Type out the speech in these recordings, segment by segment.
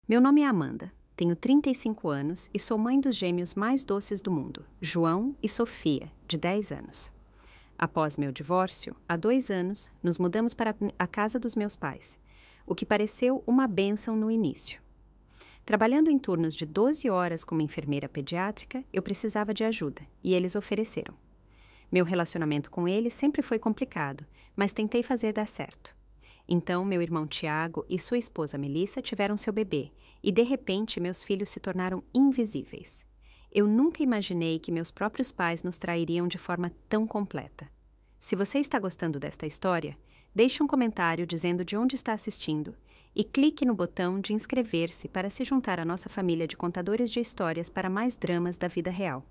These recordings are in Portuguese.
Meu nome é Amanda, tenho 35 anos e sou mãe dos gêmeos mais doces do mundo, João e Sofia, de 10 anos. Após meu divórcio, há 2 anos, nos mudamos para a casa dos meus pais, o que pareceu uma bênção no início. Trabalhando em turnos de 12 horas como enfermeira pediátrica, eu precisava de ajuda, e eles ofereceram. Meu relacionamento com eles sempre foi complicado, mas tentei fazer dar certo. Então, meu irmão Tiago e sua esposa Melissa tiveram seu bebê, e de repente meus filhos se tornaram invisíveis. Eu nunca imaginei que meus próprios pais nos trairiam de forma tão completa. Se você está gostando desta história, deixe um comentário dizendo de onde está assistindo e clique no botão de inscrever-se para se juntar à nossa família de contadores de histórias para mais dramas da vida real.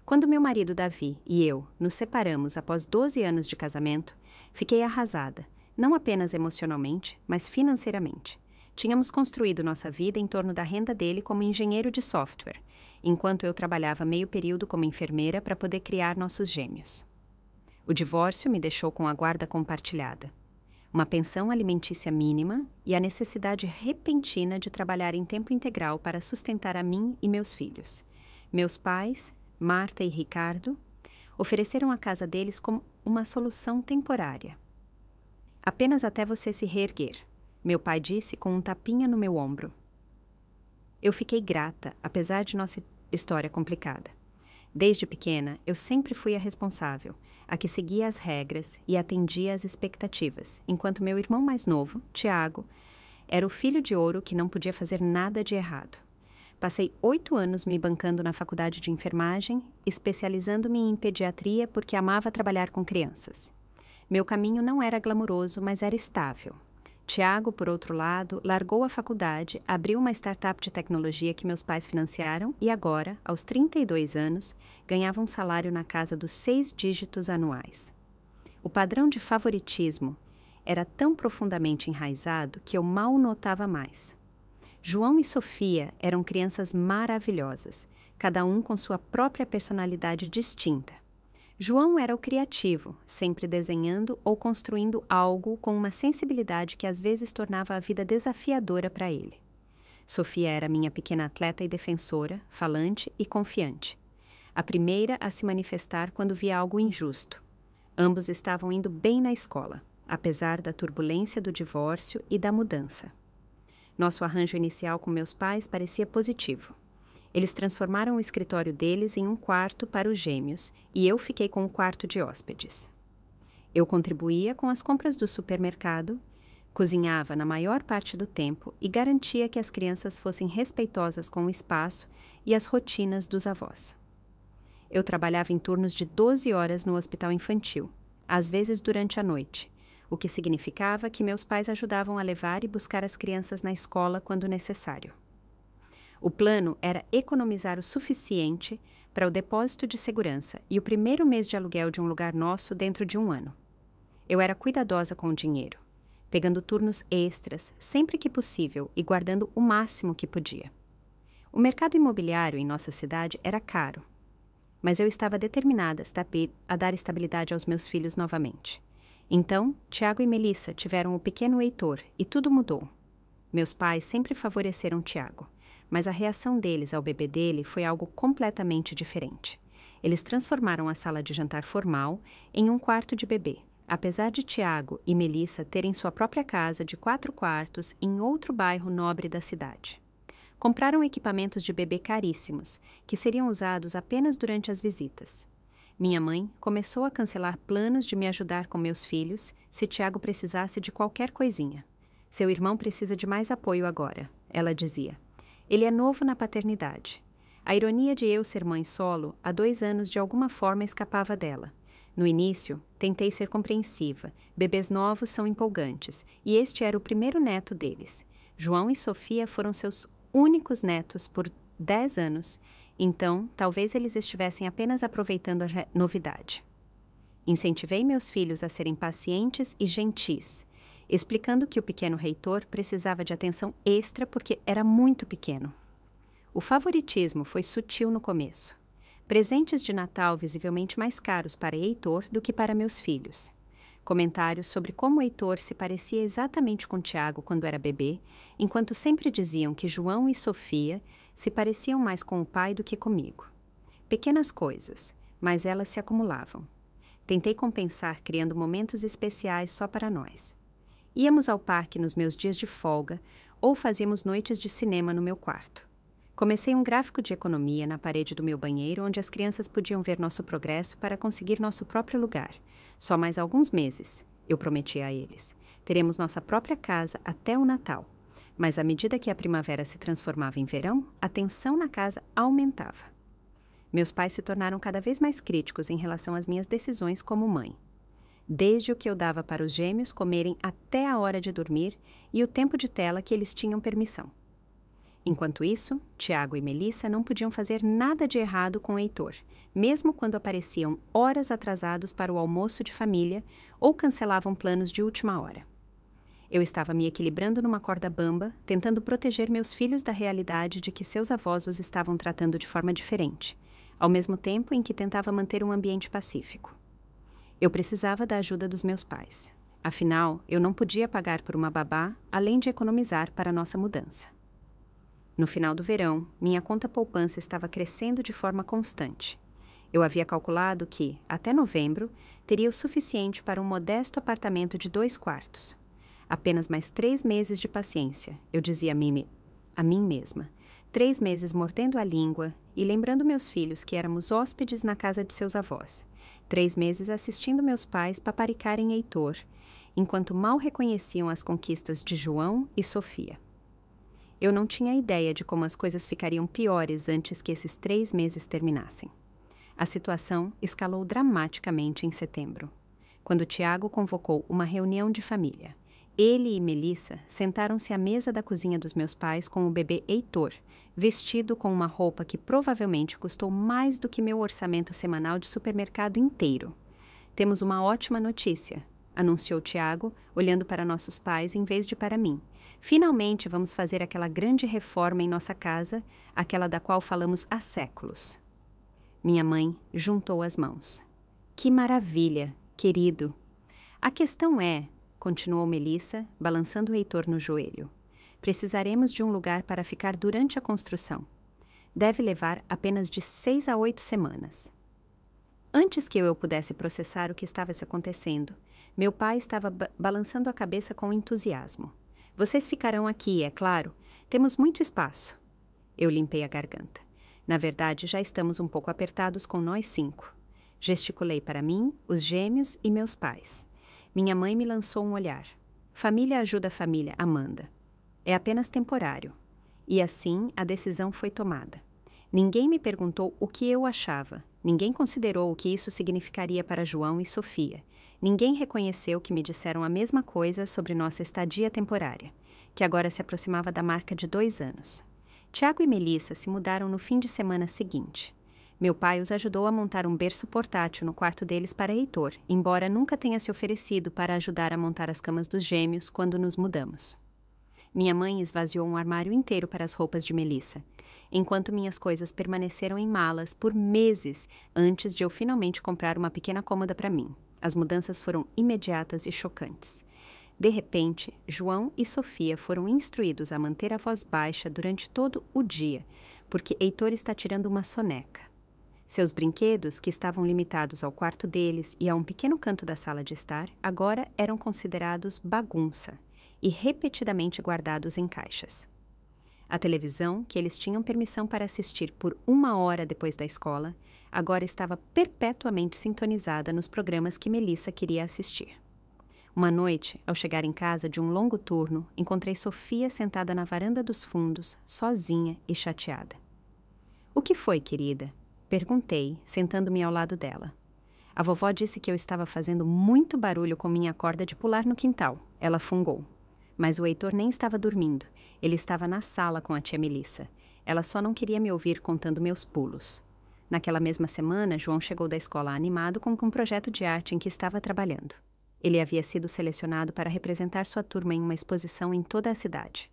Quando meu marido Davi e eu nos separamos após 12 anos de casamento, fiquei arrasada, não apenas emocionalmente, mas financeiramente. Tínhamos construído nossa vida em torno da renda dele como engenheiro de software, enquanto eu trabalhava meio período como enfermeira para poder criar nossos gêmeos. O divórcio me deixou com a guarda compartilhada, uma pensão alimentícia mínima e a necessidade repentina de trabalhar em tempo integral para sustentar a mim e meus filhos. Meus pais, Marta e Ricardo, ofereceram a casa deles como uma solução temporária. Apenas até você se reerguer, meu pai disse com um tapinha no meu ombro. Eu fiquei grata, apesar de nossa história complicada. Desde pequena, eu sempre fui a responsável, a que seguia as regras e atendia às expectativas, enquanto meu irmão mais novo, Tiago, era o filho de ouro que não podia fazer nada de errado. Passei 8 anos me bancando na faculdade de enfermagem, especializando-me em pediatria porque amava trabalhar com crianças. Meu caminho não era glamuroso, mas era estável. Tiago, por outro lado, largou a faculdade, abriu uma startup de tecnologia que meus pais financiaram e agora, aos 32 anos, ganhava um salário na casa dos 6 dígitos anuais. O padrão de favoritismo era tão profundamente enraizado que eu mal notava mais. João e Sofia eram crianças maravilhosas, cada um com sua própria personalidade distinta. João era o criativo, sempre desenhando ou construindo algo com uma sensibilidade que às vezes tornava a vida desafiadora para ele. Sofia era minha pequena atleta e defensora, falante e confiante. A primeira a se manifestar quando via algo injusto. Ambos estavam indo bem na escola, apesar da turbulência do divórcio e da mudança. Nosso arranjo inicial com meus pais parecia positivo. Eles transformaram o escritório deles em um quarto para os gêmeos e eu fiquei com o quarto de hóspedes. Eu contribuía com as compras do supermercado, cozinhava na maior parte do tempo e garantia que as crianças fossem respeitosas com o espaço e as rotinas dos avós. Eu trabalhava em turnos de 12 horas no hospital infantil, às vezes durante a noite, o que significava que meus pais ajudavam a levar e buscar as crianças na escola quando necessário. O plano era economizar o suficiente para o depósito de segurança e o primeiro mês de aluguel de um lugar nosso dentro de 1 ano. Eu era cuidadosa com o dinheiro, pegando turnos extras sempre que possível e guardando o máximo que podia. O mercado imobiliário em nossa cidade era caro, mas eu estava determinada a dar estabilidade aos meus filhos novamente. Então, Tiago e Melissa tiveram o pequeno Heitor e tudo mudou. Meus pais sempre favoreceram Tiago, mas a reação deles ao bebê dele foi algo completamente diferente. Eles transformaram a sala de jantar formal em um quarto de bebê, apesar de Tiago e Melissa terem sua própria casa de 4 quartos em outro bairro nobre da cidade. Compraram equipamentos de bebê caríssimos, que seriam usados apenas durante as visitas. Minha mãe começou a cancelar planos de me ajudar com meus filhos se Tiago precisasse de qualquer coisinha. Seu irmão precisa de mais apoio agora, ela dizia. Ele é novo na paternidade. A ironia de eu ser mãe solo, há 2 anos de alguma forma escapava dela. No início, tentei ser compreensiva. Bebês novos são empolgantes, e este era o primeiro neto deles. João e Sofia foram seus únicos netos por 10 anos, então talvez eles estivessem apenas aproveitando a novidade. Incentivei meus filhos a serem pacientes e gentis, explicando que o pequeno Heitor precisava de atenção extra porque era muito pequeno. O favoritismo foi sutil no começo. Presentes de Natal visivelmente mais caros para Heitor do que para meus filhos. Comentários sobre como Heitor se parecia exatamente com Tiago quando era bebê, enquanto sempre diziam que João e Sofia se pareciam mais com o pai do que comigo. Pequenas coisas, mas elas se acumulavam. Tentei compensar criando momentos especiais só para nós. Íamos ao parque nos meus dias de folga ou fazíamos noites de cinema no meu quarto. Comecei um gráfico de economia na parede do meu banheiro onde as crianças podiam ver nosso progresso para conseguir nosso próprio lugar. Só mais alguns meses, eu prometi a eles. Teremos nossa própria casa até o Natal. Mas à medida que a primavera se transformava em verão, a tensão na casa aumentava. Meus pais se tornaram cada vez mais críticos em relação às minhas decisões como mãe. Desde o que eu dava para os gêmeos comerem até a hora de dormir e o tempo de tela que eles tinham permissão. Enquanto isso, Tiago e Melissa não podiam fazer nada de errado com Heitor, mesmo quando apareciam horas atrasados para o almoço de família ou cancelavam planos de última hora. Eu estava me equilibrando numa corda bamba, tentando proteger meus filhos da realidade de que seus avós os estavam tratando de forma diferente, ao mesmo tempo em que tentava manter um ambiente pacífico. Eu precisava da ajuda dos meus pais. Afinal, eu não podia pagar por uma babá, além de economizar para nossa mudança. No final do verão, minha conta poupança estava crescendo de forma constante. Eu havia calculado que, até novembro, teria o suficiente para um modesto apartamento de 2 quartos. Apenas mais 3 meses de paciência, eu dizia a mim mesma. 3 meses mordendo a língua e lembrando meus filhos que éramos hóspedes na casa de seus avós. 3 meses assistindo meus pais paparicarem Heitor, enquanto mal reconheciam as conquistas de João e Sofia. Eu não tinha ideia de como as coisas ficariam piores antes que esses 3 meses terminassem. A situação escalou dramaticamente em setembro, quando Tiago convocou uma reunião de família. Ele e Melissa sentaram-se à mesa da cozinha dos meus pais com o bebê Heitor, vestido com uma roupa que provavelmente custou mais do que meu orçamento semanal de supermercado inteiro. Temos uma ótima notícia, anunciou Tiago, olhando para nossos pais em vez de para mim. Finalmente vamos fazer aquela grande reforma em nossa casa, aquela da qual falamos há séculos. Minha mãe juntou as mãos. Que maravilha, querido! A questão é, continuou Melissa, balançando o Heitor no joelho, precisaremos de um lugar para ficar durante a construção. Deve levar apenas de 6 a 8 semanas. Antes que eu pudesse processar o que estava se acontecendo, meu pai estava balançando a cabeça com entusiasmo. Vocês ficarão aqui, é claro. Temos muito espaço. Eu limpei a garganta. Na verdade, já estamos um pouco apertados com nós 5. Gesticulei para mim, os gêmeos e meus pais. Minha mãe me lançou um olhar. Família ajuda a família, Amanda. É apenas temporário. E assim, a decisão foi tomada. Ninguém me perguntou o que eu achava. Ninguém considerou o que isso significaria para João e Sofia. Ninguém reconheceu que me disseram a mesma coisa sobre nossa estadia temporária, que agora se aproximava da marca de 2 anos. Tiago e Melissa se mudaram no fim de semana seguinte. Meu pai os ajudou a montar um berço portátil no quarto deles para Heitor, embora nunca tenha se oferecido para ajudar a montar as camas dos gêmeos quando nos mudamos. Minha mãe esvaziou um armário inteiro para as roupas de Melissa, enquanto minhas coisas permaneceram em malas por meses antes de eu finalmente comprar uma pequena cômoda para mim. As mudanças foram imediatas e chocantes. De repente, João e Sofia foram instruídos a manter a voz baixa durante todo o dia, porque Heitor está tirando uma soneca. Seus brinquedos, que estavam limitados ao quarto deles e a um pequeno canto da sala de estar, agora eram considerados bagunça e repetidamente guardados em caixas. A televisão, que eles tinham permissão para assistir por 1 hora depois da escola, agora estava perpetuamente sintonizada nos programas que Melissa queria assistir. Uma noite, ao chegar em casa de um longo turno, encontrei Sofia sentada na varanda dos fundos, sozinha e chateada. — O que foi, querida? Perguntei, sentando-me ao lado dela. A vovó disse que eu estava fazendo muito barulho com minha corda de pular no quintal. Ela fungou. Mas o Heitor nem estava dormindo. Ele estava na sala com a tia Melissa. Ela só não queria me ouvir contando meus pulos. Naquela mesma semana, João chegou da escola animado com um projeto de arte em que estava trabalhando. Ele havia sido selecionado para representar sua turma em uma exposição em toda a cidade.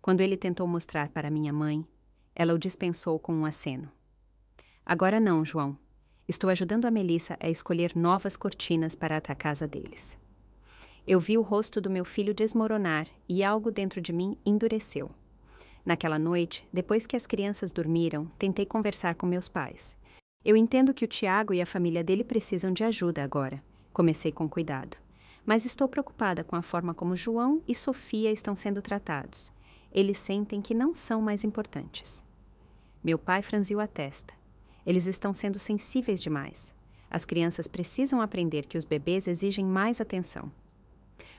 Quando ele tentou mostrar para minha mãe, ela o dispensou com um aceno. — Agora não, João. Estou ajudando a Melissa a escolher novas cortinas para a casa deles. Eu vi o rosto do meu filho desmoronar e algo dentro de mim endureceu. Naquela noite, depois que as crianças dormiram, tentei conversar com meus pais. Eu entendo que o Tiago e a família dele precisam de ajuda agora. Comecei com cuidado. Mas estou preocupada com a forma como João e Sofia estão sendo tratados. Eles sentem que não são mais importantes. Meu pai franziu a testa. Eles estão sendo sensíveis demais. As crianças precisam aprender que os bebês exigem mais atenção.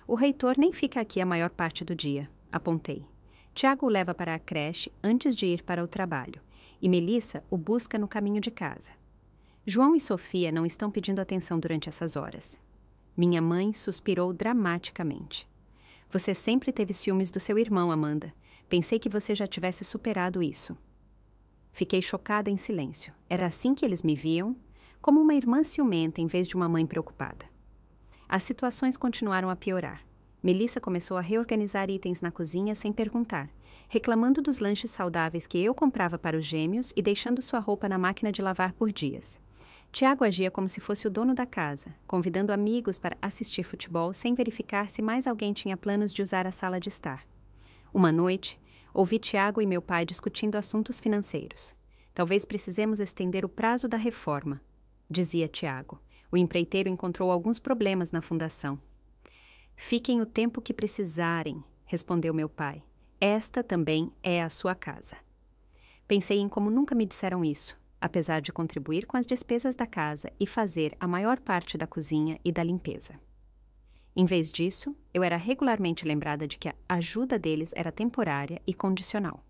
O reitor nem fica aqui a maior parte do dia, apontei. Tiago o leva para a creche antes de ir para o trabalho, e Melissa o busca no caminho de casa. João e Sofia não estão pedindo atenção durante essas horas. Minha mãe suspirou dramaticamente. Você sempre teve ciúmes do seu irmão, Amanda. Pensei que você já tivesse superado isso. Fiquei chocada em silêncio. Era assim que eles me viam? Como uma irmã ciumenta em vez de uma mãe preocupada. As situações continuaram a piorar. Melissa começou a reorganizar itens na cozinha sem perguntar, reclamando dos lanches saudáveis que eu comprava para os gêmeos e deixando sua roupa na máquina de lavar por dias. Tiago agia como se fosse o dono da casa, convidando amigos para assistir futebol sem verificar se mais alguém tinha planos de usar a sala de estar. Uma noite, ouvi Tiago e meu pai discutindo assuntos financeiros. Talvez precisemos estender o prazo da reforma, dizia Tiago. O empreiteiro encontrou alguns problemas na fundação. Fiquem o tempo que precisarem, respondeu meu pai. Esta também é a sua casa. Pensei em como nunca me disseram isso, apesar de contribuir com as despesas da casa e fazer a maior parte da cozinha e da limpeza. Em vez disso, eu era regularmente lembrada de que a ajuda deles era temporária e condicional.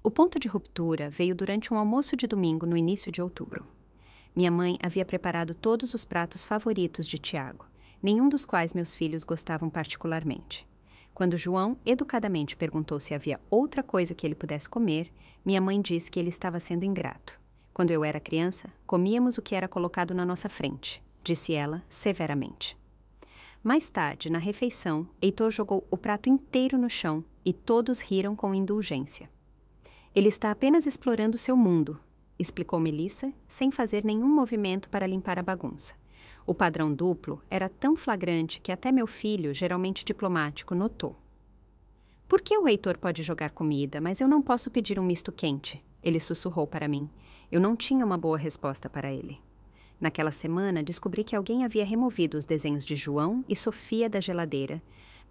O ponto de ruptura veio durante um almoço de domingo no início de outubro. Minha mãe havia preparado todos os pratos favoritos de Tiago, nenhum dos quais meus filhos gostavam particularmente. Quando João educadamente perguntou se havia outra coisa que ele pudesse comer, minha mãe disse que ele estava sendo ingrato. Quando eu era criança, comíamos o que era colocado na nossa frente, disse ela severamente. Mais tarde, na refeição, Heitor jogou o prato inteiro no chão e todos riram com indulgência. Ele está apenas explorando seu mundo, explicou Melissa, sem fazer nenhum movimento para limpar a bagunça. O padrão duplo era tão flagrante que até meu filho, geralmente diplomático, notou. Por que o Heitor pode jogar comida, mas eu não posso pedir um misto quente? Ele sussurrou para mim. Eu não tinha uma boa resposta para ele. Naquela semana, descobri que alguém havia removido os desenhos de João e Sofia da geladeira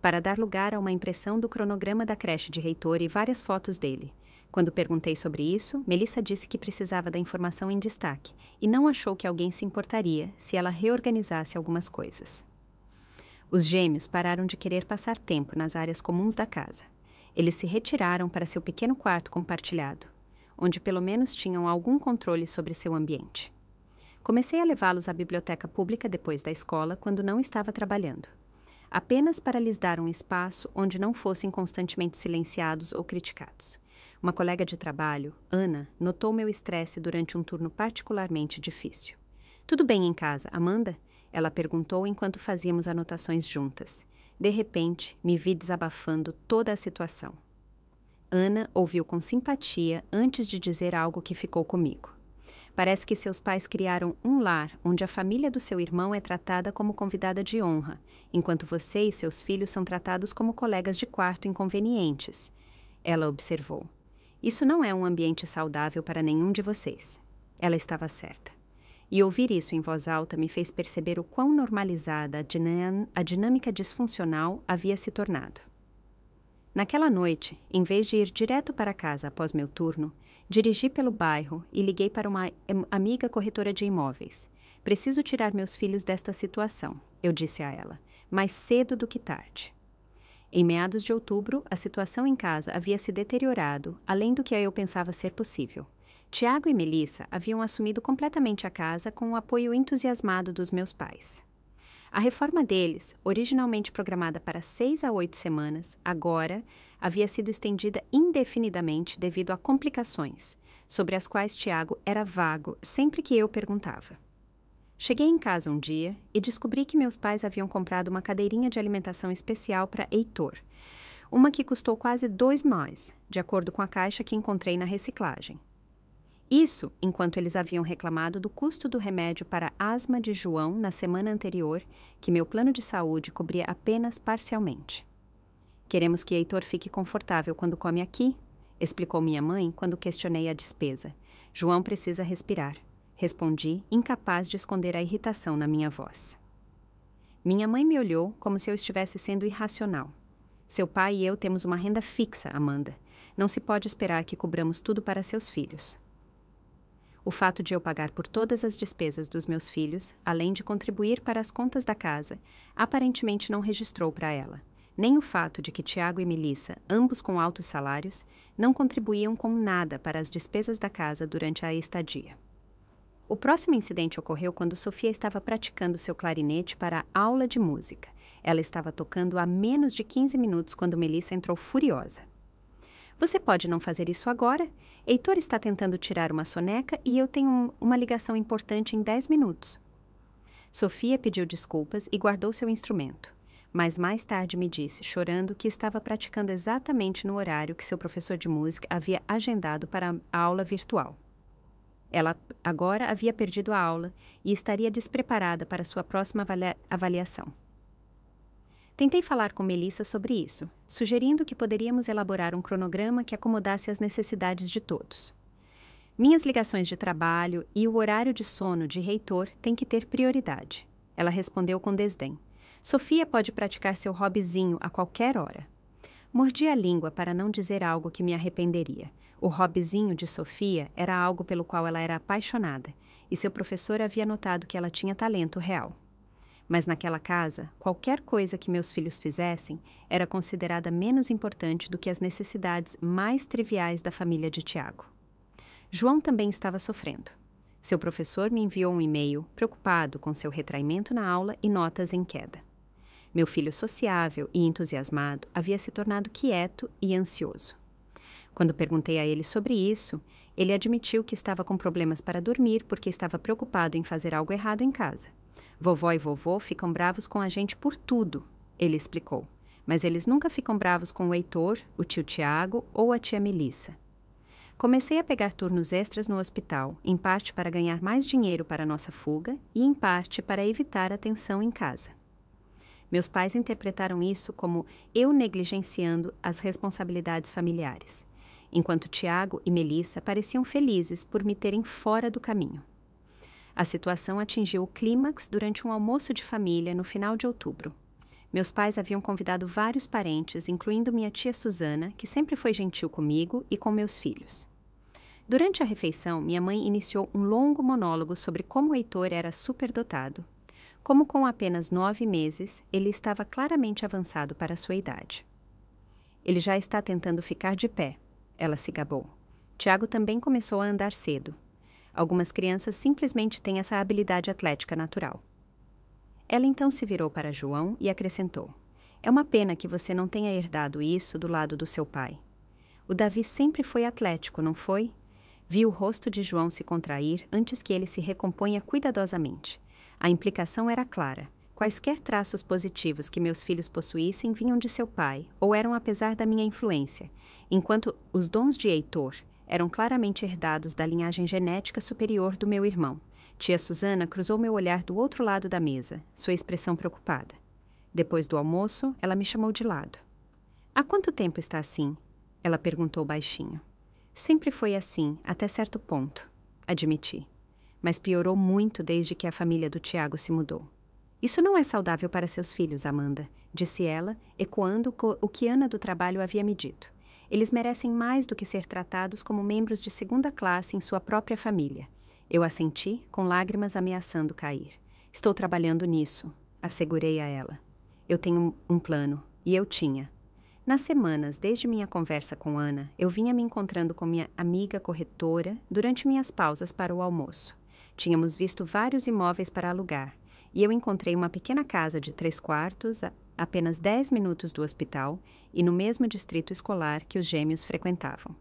para dar lugar a uma impressão do cronograma da creche de Heitor e várias fotos dele. Quando perguntei sobre isso, Melissa disse que precisava da informação em destaque e não achou que alguém se importaria se ela reorganizasse algumas coisas. Os gêmeos pararam de querer passar tempo nas áreas comuns da casa. Eles se retiraram para seu pequeno quarto compartilhado, onde pelo menos tinham algum controle sobre seu ambiente. Comecei a levá-los à biblioteca pública depois da escola, quando não estava trabalhando, apenas para lhes dar um espaço onde não fossem constantemente silenciados ou criticados. Uma colega de trabalho, Ana, notou meu estresse durante um turno particularmente difícil. Tudo bem em casa, Amanda? Ela perguntou enquanto fazíamos anotações juntas. De repente, me vi desabafando toda a situação. Ana ouviu com simpatia antes de dizer algo que ficou comigo. Parece que seus pais criaram um lar onde a família do seu irmão é tratada como convidada de honra, enquanto você e seus filhos são tratados como colegas de quarto inconvenientes. Ela observou. Isso não é um ambiente saudável para nenhum de vocês. Ela estava certa. E ouvir isso em voz alta me fez perceber o quão normalizada a dinâmica disfuncional havia se tornado. Naquela noite, em vez de ir direto para casa após meu turno, dirigi pelo bairro e liguei para uma amiga corretora de imóveis. Preciso tirar meus filhos desta situação, eu disse a ela, mais cedo do que tarde. Em meados de outubro, a situação em casa havia se deteriorado, além do que eu pensava ser possível. Tiago e Melissa haviam assumido completamente a casa com o apoio entusiasmado dos meus pais. A reforma deles, originalmente programada para 6 a 8 semanas, agora havia sido estendida indefinidamente devido a complicações, sobre as quais Tiago era vago sempre que eu perguntava. Cheguei em casa um dia e descobri que meus pais haviam comprado uma cadeirinha de alimentação especial para Heitor, uma que custou quase 2 mais, de acordo com a caixa que encontrei na reciclagem. Isso enquanto eles haviam reclamado do custo do remédio para asma de João na semana anterior, que meu plano de saúde cobria apenas parcialmente. Queremos que Heitor fique confortável quando come aqui, explicou minha mãe quando questionei a despesa. João precisa respirar, respondi, incapaz de esconder a irritação na minha voz. Minha mãe me olhou como se eu estivesse sendo irracional. Seu pai e eu temos uma renda fixa, Amanda. Não se pode esperar que cobramos tudo para seus filhos. O fato de eu pagar por todas as despesas dos meus filhos, além de contribuir para as contas da casa, aparentemente não registrou para ela. Nem o fato de que Tiago e Melissa, ambos com altos salários, não contribuíam com nada para as despesas da casa durante a estadia. O próximo incidente ocorreu quando Sofia estava praticando seu clarinete para a aula de música. Ela estava tocando há menos de 15 minutos quando Melissa entrou furiosa. Você pode não fazer isso agora? Heitor está tentando tirar uma soneca e eu tenho uma ligação importante em 10 minutos. Sofia pediu desculpas e guardou seu instrumento, mas mais tarde me disse, chorando, que estava praticando exatamente no horário que seu professor de música havia agendado para a aula virtual. Ela agora havia perdido a aula e estaria despreparada para sua próxima avaliação. Tentei falar com Melissa sobre isso, sugerindo que poderíamos elaborar um cronograma que acomodasse as necessidades de todos. Minhas ligações de trabalho e o horário de sono de Heitor têm que ter prioridade. Ela respondeu com desdém. Sofia pode praticar seu hobbyzinho a qualquer hora. Mordi a língua para não dizer algo que me arrependeria. O hobbyzinho de Sofia era algo pelo qual ela era apaixonada, e seu professor havia notado que ela tinha talento real. Mas naquela casa, qualquer coisa que meus filhos fizessem era considerada menos importante do que as necessidades mais triviais da família de Tiago. João também estava sofrendo. Seu professor me enviou um e-mail, preocupado com seu retraimento na aula e notas em queda. Meu filho sociável e entusiasmado havia se tornado quieto e ansioso. Quando perguntei a ele sobre isso, ele admitiu que estava com problemas para dormir porque estava preocupado em fazer algo errado em casa. Vovó e vovô ficam bravos com a gente por tudo, ele explicou. Mas eles nunca ficam bravos com o Heitor, o tio Tiago ou a tia Melissa. Comecei a pegar turnos extras no hospital, em parte para ganhar mais dinheiro para nossa fuga e em parte para evitar a tensão em casa. Meus pais interpretaram isso como eu negligenciando as responsabilidades familiares, enquanto Tiago e Melissa pareciam felizes por me terem fora do caminho. A situação atingiu o clímax durante um almoço de família no final de outubro. Meus pais haviam convidado vários parentes, incluindo minha tia Susana, que sempre foi gentil comigo e com meus filhos. Durante a refeição, minha mãe iniciou um longo monólogo sobre como Heitor era superdotado. Como com apenas 9 meses, ele estava claramente avançado para a sua idade. Ele já está tentando ficar de pé, ela se gabou. Tiago também começou a andar cedo. Algumas crianças simplesmente têm essa habilidade atlética natural. Ela então se virou para João e acrescentou: é uma pena que você não tenha herdado isso do lado do seu pai. O Davi sempre foi atlético, não foi? Vi o rosto de João se contrair antes que ele se recomponha cuidadosamente. A implicação era clara. Quaisquer traços positivos que meus filhos possuíssem vinham de seu pai, ou eram apesar da minha influência, enquanto os dons de Heitor eram claramente herdados da linhagem genética superior do meu irmão. Tia Susana cruzou meu olhar do outro lado da mesa, sua expressão preocupada. Depois do almoço, ela me chamou de lado. Há quanto tempo está assim? Ela perguntou baixinho. Sempre foi assim, até certo ponto, admiti. Mas piorou muito desde que a família do Tiago se mudou. Isso não é saudável para seus filhos, Amanda, disse ela, ecoando o que Ana do trabalho havia me dito. Eles merecem mais do que ser tratados como membros de segunda classe em sua própria família. Eu assenti, com lágrimas ameaçando cair. Estou trabalhando nisso, assegurei a ela. Eu tenho um plano, e eu tinha. Nas semanas, desde minha conversa com Ana, eu vinha me encontrando com minha amiga corretora durante minhas pausas para o almoço. Tínhamos visto vários imóveis para alugar, e eu encontrei uma pequena casa de 3 quartos, apenas 10 minutos do hospital e no mesmo distrito escolar que os gêmeos frequentavam.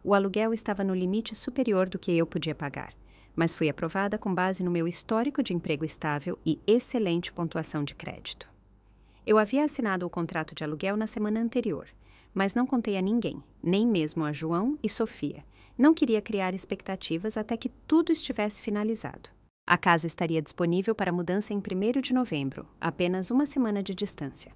O aluguel estava no limite superior do que eu podia pagar, mas fui aprovada com base no meu histórico de emprego estável e excelente pontuação de crédito. Eu havia assinado o contrato de aluguel na semana anterior, mas não contei a ninguém, nem mesmo a João e Sofia. Não queria criar expectativas até que tudo estivesse finalizado. A casa estaria disponível para mudança em 1º de novembro, apenas uma semana de distância.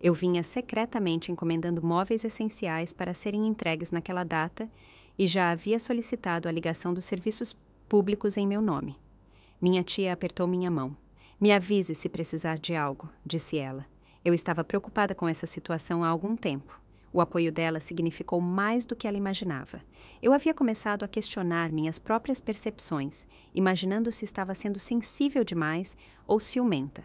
Eu vinha secretamente encomendando móveis essenciais para serem entregues naquela data e já havia solicitado a ligação dos serviços públicos em meu nome. Minha tia apertou minha mão. Me avise se precisar de algo, disse ela. Eu estava preocupada com essa situação há algum tempo. O apoio dela significou mais do que ela imaginava. Eu havia começado a questionar minhas próprias percepções, imaginando se estava sendo sensível demais ou ciumenta.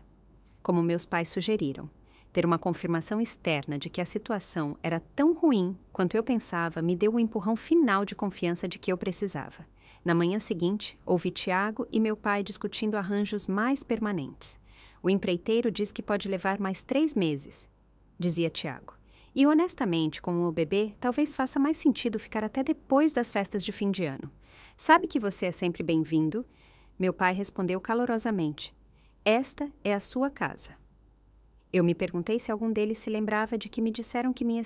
Como meus pais sugeriram, ter uma confirmação externa de que a situação era tão ruim quanto eu pensava me deu o empurrão final de confiança de que eu precisava. Na manhã seguinte, ouvi Tiago e meu pai discutindo arranjos mais permanentes. O empreiteiro diz que pode levar mais 3 meses, dizia Tiago. E honestamente, com o bebê, talvez faça mais sentido ficar até depois das festas de fim de ano. Sabe que você é sempre bem-vindo? Meu pai respondeu calorosamente. Esta é a sua casa. Eu me perguntei se algum deles se lembrava de que me disseram que minha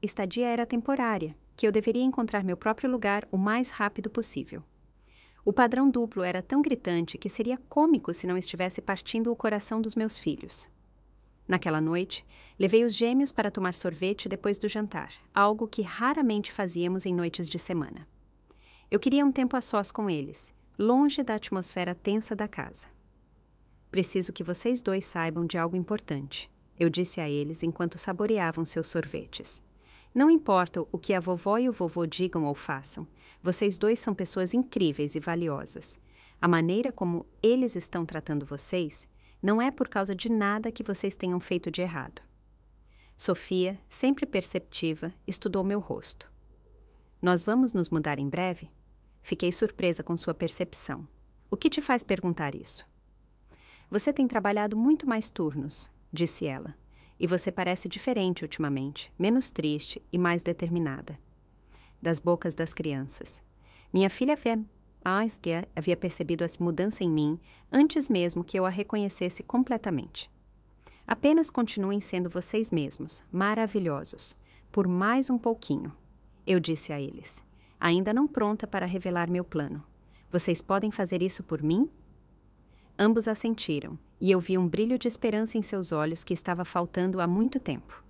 estadia era temporária, que eu deveria encontrar meu próprio lugar o mais rápido possível. O padrão duplo era tão gritante que seria cômico se não estivesse partindo o coração dos meus filhos. Naquela noite, levei os gêmeos para tomar sorvete depois do jantar, algo que raramente fazíamos em noites de semana. Eu queria um tempo a sós com eles, longe da atmosfera tensa da casa. Preciso que vocês 2 saibam de algo importante, eu disse a eles enquanto saboreavam seus sorvetes. Não importa o que a vovó e o vovô digam ou façam, vocês 2 são pessoas incríveis e valiosas. A maneira como eles estão tratando vocês não é por causa de nada que vocês tenham feito de errado. Sofia, sempre perceptiva, estudou meu rosto. Nós vamos nos mudar em breve? Fiquei surpresa com sua percepção. O que te faz perguntar isso? Você tem trabalhado muito mais turnos, disse ela, e você parece diferente ultimamente, menos triste e mais determinada. Das bocas das crianças. Minha filha havia percebido a mudança em mim antes mesmo que eu a reconhecesse completamente. Apenas continuem sendo vocês mesmos, maravilhosos, por mais um pouquinho, eu disse a eles, ainda não pronta para revelar meu plano. Vocês podem fazer isso por mim? Ambos assentiram, e eu vi um brilho de esperança em seus olhos que estava faltando há muito tempo.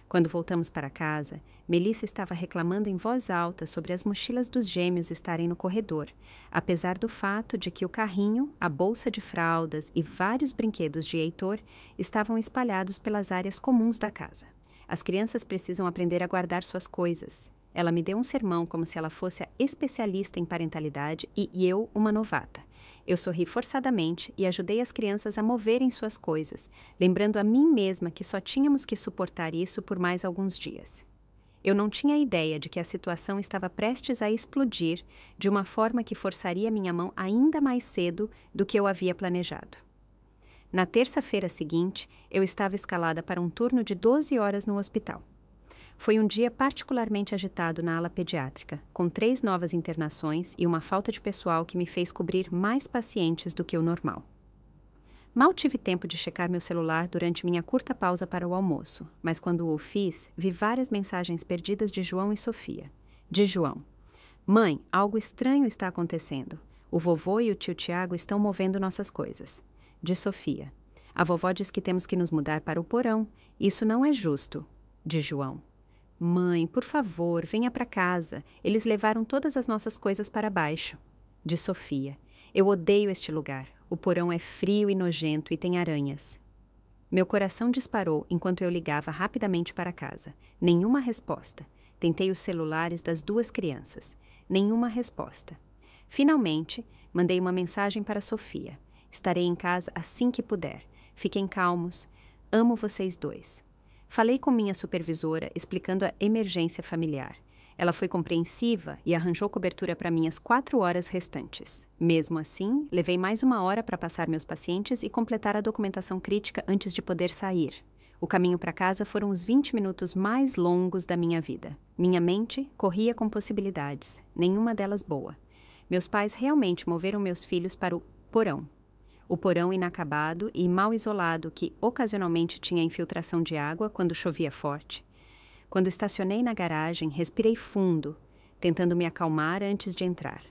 Quando voltamos para casa, Melissa estava reclamando em voz alta sobre as mochilas dos gêmeos estarem no corredor, apesar do fato de que o carrinho, a bolsa de fraldas e vários brinquedos de Heitor estavam espalhados pelas áreas comuns da casa. As crianças precisam aprender a guardar suas coisas. Ela me deu um sermão como se ela fosse a especialista em parentalidade e eu uma novata. Eu sorri forçadamente e ajudei as crianças a moverem suas coisas, lembrando a mim mesma que só tínhamos que suportar isso por mais alguns dias. Eu não tinha ideia de que a situação estava prestes a explodir de uma forma que forçaria minha mão ainda mais cedo do que eu havia planejado. Na terça-feira seguinte, eu estava escalada para um turno de 12 horas no hospital. Foi um dia particularmente agitado na ala pediátrica, com 3 novas internações e uma falta de pessoal que me fez cobrir mais pacientes do que o normal. Mal tive tempo de checar meu celular durante minha curta pausa para o almoço, mas quando o fiz, vi várias mensagens perdidas de João e Sofia. De João: Mãe, algo estranho está acontecendo. O vovô e o tio Tiago estão movendo nossas coisas. De Sofia: A vovó diz que temos que nos mudar para o porão. Isso não é justo. De João: Mãe, por favor, venha para casa. Eles levaram todas as nossas coisas para baixo. De Sofia: Eu odeio este lugar. O porão é frio e nojento e tem aranhas. Meu coração disparou enquanto eu ligava rapidamente para casa. Nenhuma resposta. Tentei os celulares das 2 crianças. Nenhuma resposta. Finalmente, mandei uma mensagem para Sofia. Estarei em casa assim que puder. Fiquem calmos. Amo vocês 2. Falei com minha supervisora, explicando a emergência familiar. Ela foi compreensiva e arranjou cobertura para minhas 4 horas restantes. Mesmo assim, levei mais 1 hora para passar meus pacientes e completar a documentação crítica antes de poder sair. O caminho para casa foram os 20 minutos mais longos da minha vida. Minha mente corria com possibilidades, nenhuma delas boa. Meus pais realmente moveram meus filhos para o porão. O porão inacabado e mal isolado que ocasionalmente tinha infiltração de água quando chovia forte. Quando estacionei na garagem, respirei fundo, tentando me acalmar antes de entrar.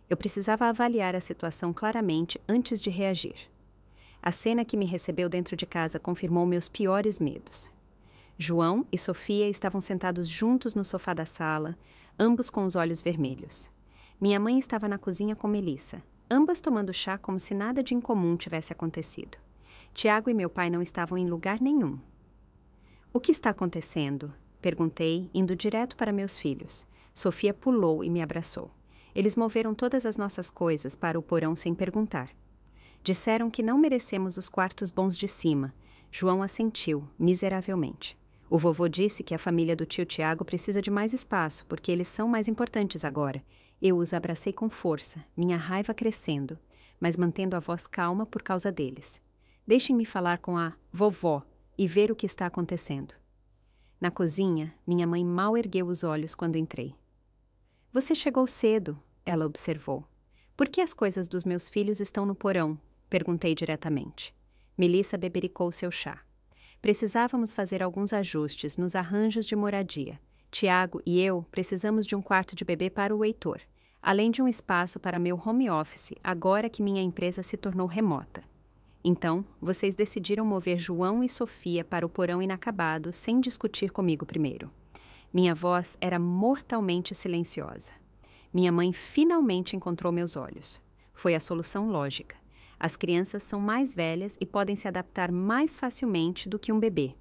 Eu precisava avaliar a situação claramente antes de reagir. A cena que me recebeu dentro de casa confirmou meus piores medos. João e Sofia estavam sentados juntos no sofá da sala, ambos com os olhos vermelhos. Minha mãe estava na cozinha com Melissa, ambas tomando chá como se nada de incomum tivesse acontecido. Tiago e meu pai não estavam em lugar nenhum. "O que está acontecendo?" perguntei, indo direto para meus filhos. Sofia pulou e me abraçou. Eles moveram todas as nossas coisas para o porão sem perguntar. Disseram que não merecemos os quartos bons de cima. João assentiu, miseravelmente. O vovô disse que a família do tio Tiago precisa de mais espaço, porque eles são mais importantes agora. Eu os abracei com força, minha raiva crescendo, mas mantendo a voz calma por causa deles. Deixem-me falar com a vovó e ver o que está acontecendo. Na cozinha, minha mãe mal ergueu os olhos quando entrei. "Você chegou cedo", ela observou. "Por que as coisas dos meus filhos estão no porão?" perguntei diretamente. Melissa bebericou seu chá. "Precisávamos fazer alguns ajustes nos arranjos de moradia. Tiago e eu precisamos de um quarto de bebê para o Heitor, além de um espaço para meu home office, agora que minha empresa se tornou remota. Então, vocês decidiram mover João e Sofia para o porão inacabado sem discutir comigo primeiro." Minha voz era mortalmente silenciosa. Minha mãe finalmente encontrou meus olhos. Foi a solução lógica. As crianças são mais velhas e podem se adaptar mais facilmente do que um bebê.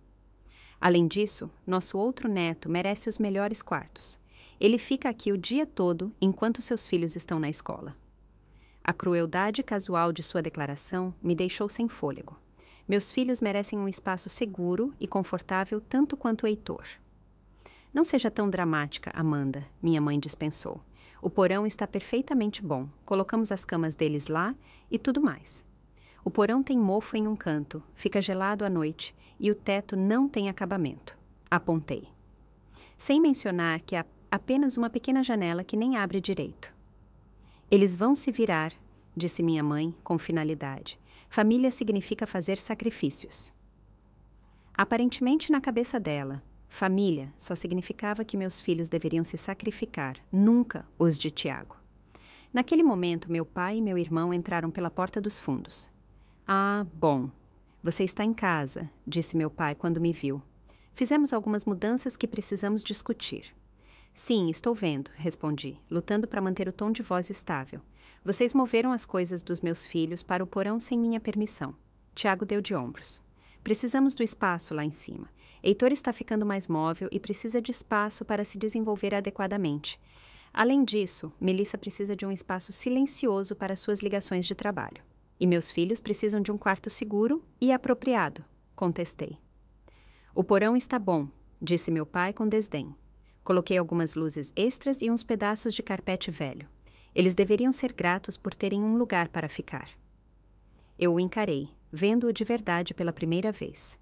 Além disso, nosso outro neto merece os melhores quartos. Ele fica aqui o dia todo enquanto seus filhos estão na escola. A crueldade casual de sua declaração me deixou sem fôlego. Meus filhos merecem um espaço seguro e confortável tanto quanto o Heitor. "Não seja tão dramática, Amanda", minha mãe dispensou. "O porão está perfeitamente bom. Colocamos as camas deles lá e tudo mais. O porão tem mofo em um canto, fica gelado à noite e o teto não tem acabamento." Apontei. "Sem mencionar que há apenas uma pequena janela que nem abre direito." "Eles vão se virar", disse minha mãe, com finalidade. "Família significa fazer sacrifícios." Aparentemente na cabeça dela, família só significava que meus filhos deveriam se sacrificar, nunca os de Tiago. Naquele momento, meu pai e meu irmão entraram pela porta dos fundos. "Ah, bom. Você está em casa", disse meu pai quando me viu. "Fizemos algumas mudanças que precisamos discutir." "Sim, estou vendo", respondi, lutando para manter o tom de voz estável. "Vocês moveram as coisas dos meus filhos para o porão sem minha permissão." Tiago deu de ombros. "Precisamos do espaço lá em cima. Heitor está ficando mais móvel e precisa de espaço para se desenvolver adequadamente. Além disso, Melissa precisa de um espaço silencioso para suas ligações de trabalho. E meus filhos precisam de um quarto seguro e apropriado", contestei. "O porão está bom", disse meu pai com desdém. Coloquei algumas luzes extras e uns pedaços de carpete velho. Eles deveriam ser gratos por terem um lugar para ficar. Eu o encarei, vendo-o de verdade pela primeira vez.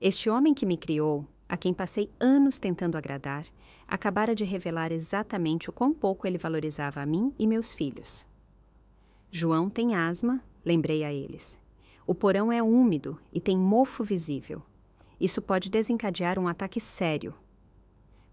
Este homem que me criou, a quem passei anos tentando agradar, acabara de revelar exatamente o quão pouco ele valorizava a mim e meus filhos. "João tem asma", lembrei a eles. "O porão é úmido e tem mofo visível. Isso pode desencadear um ataque sério."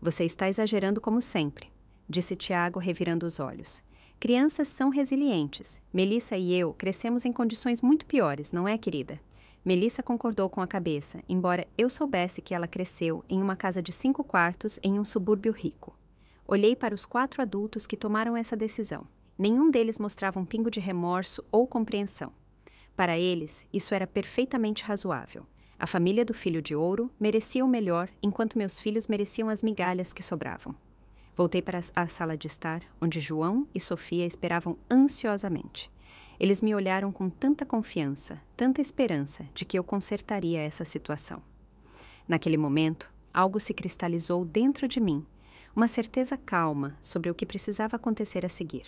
"Você está exagerando como sempre", disse Tiago, revirando os olhos. "Crianças são resilientes. Melissa e eu crescemos em condições muito piores, não é, querida?" Melissa concordou com a cabeça, embora eu soubesse que ela cresceu em uma casa de 5 quartos em um subúrbio rico. Olhei para os 4 adultos que tomaram essa decisão. Nenhum deles mostrava um pingo de remorso ou compreensão. Para eles, isso era perfeitamente razoável. A família do filho de ouro merecia o melhor, enquanto meus filhos mereciam as migalhas que sobravam. Voltei para a sala de estar, onde João e Sofia esperavam ansiosamente. Eles me olharam com tanta confiança, tanta esperança de que eu consertaria essa situação. Naquele momento, algo se cristalizou dentro de mim, uma certeza calma sobre o que precisava acontecer a seguir.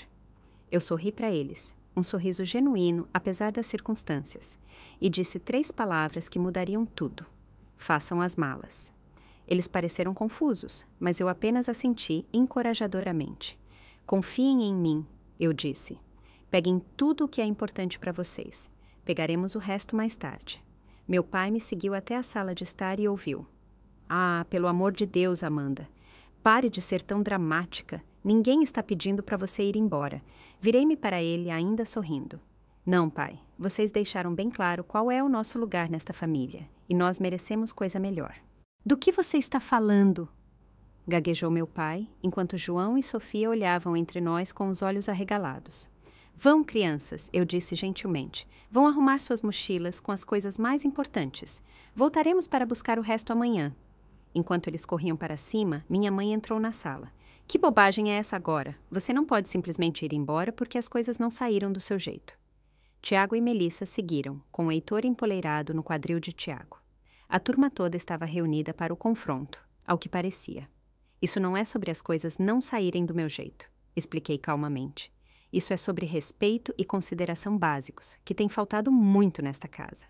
Eu sorri para eles, um sorriso genuíno apesar das circunstâncias, e disse 3 palavras que mudariam tudo. "Façam as malas." Eles pareceram confusos, mas eu apenas assenti encorajadoramente. "Confiem em mim", eu disse. "Peguem tudo o que é importante para vocês. Pegaremos o resto mais tarde." Meu pai me seguiu até a sala de estar e ouviu. Ah, pelo amor de Deus, Amanda. Pare de ser tão dramática. Ninguém está pedindo para você ir embora. Virei-me para ele, ainda sorrindo. Não, pai. Vocês deixaram bem claro qual é o nosso lugar nesta família. E nós merecemos coisa melhor. Do que você está falando? Gaguejou meu pai, enquanto João e Sofia olhavam entre nós com os olhos arregalados. Vão, crianças, eu disse gentilmente. Vão arrumar suas mochilas com as coisas mais importantes. Voltaremos para buscar o resto amanhã. Enquanto eles corriam para cima, minha mãe entrou na sala. Que bobagem é essa agora? Você não pode simplesmente ir embora porque as coisas não saíram do seu jeito. Tiago e Melissa seguiram, com o Heitor empoleirado no quadril de Tiago. A turma toda estava reunida para o confronto, ao que parecia. Isso não é sobre as coisas não saírem do meu jeito, expliquei calmamente. Isso é sobre respeito e consideração básicos, que tem faltado muito nesta casa.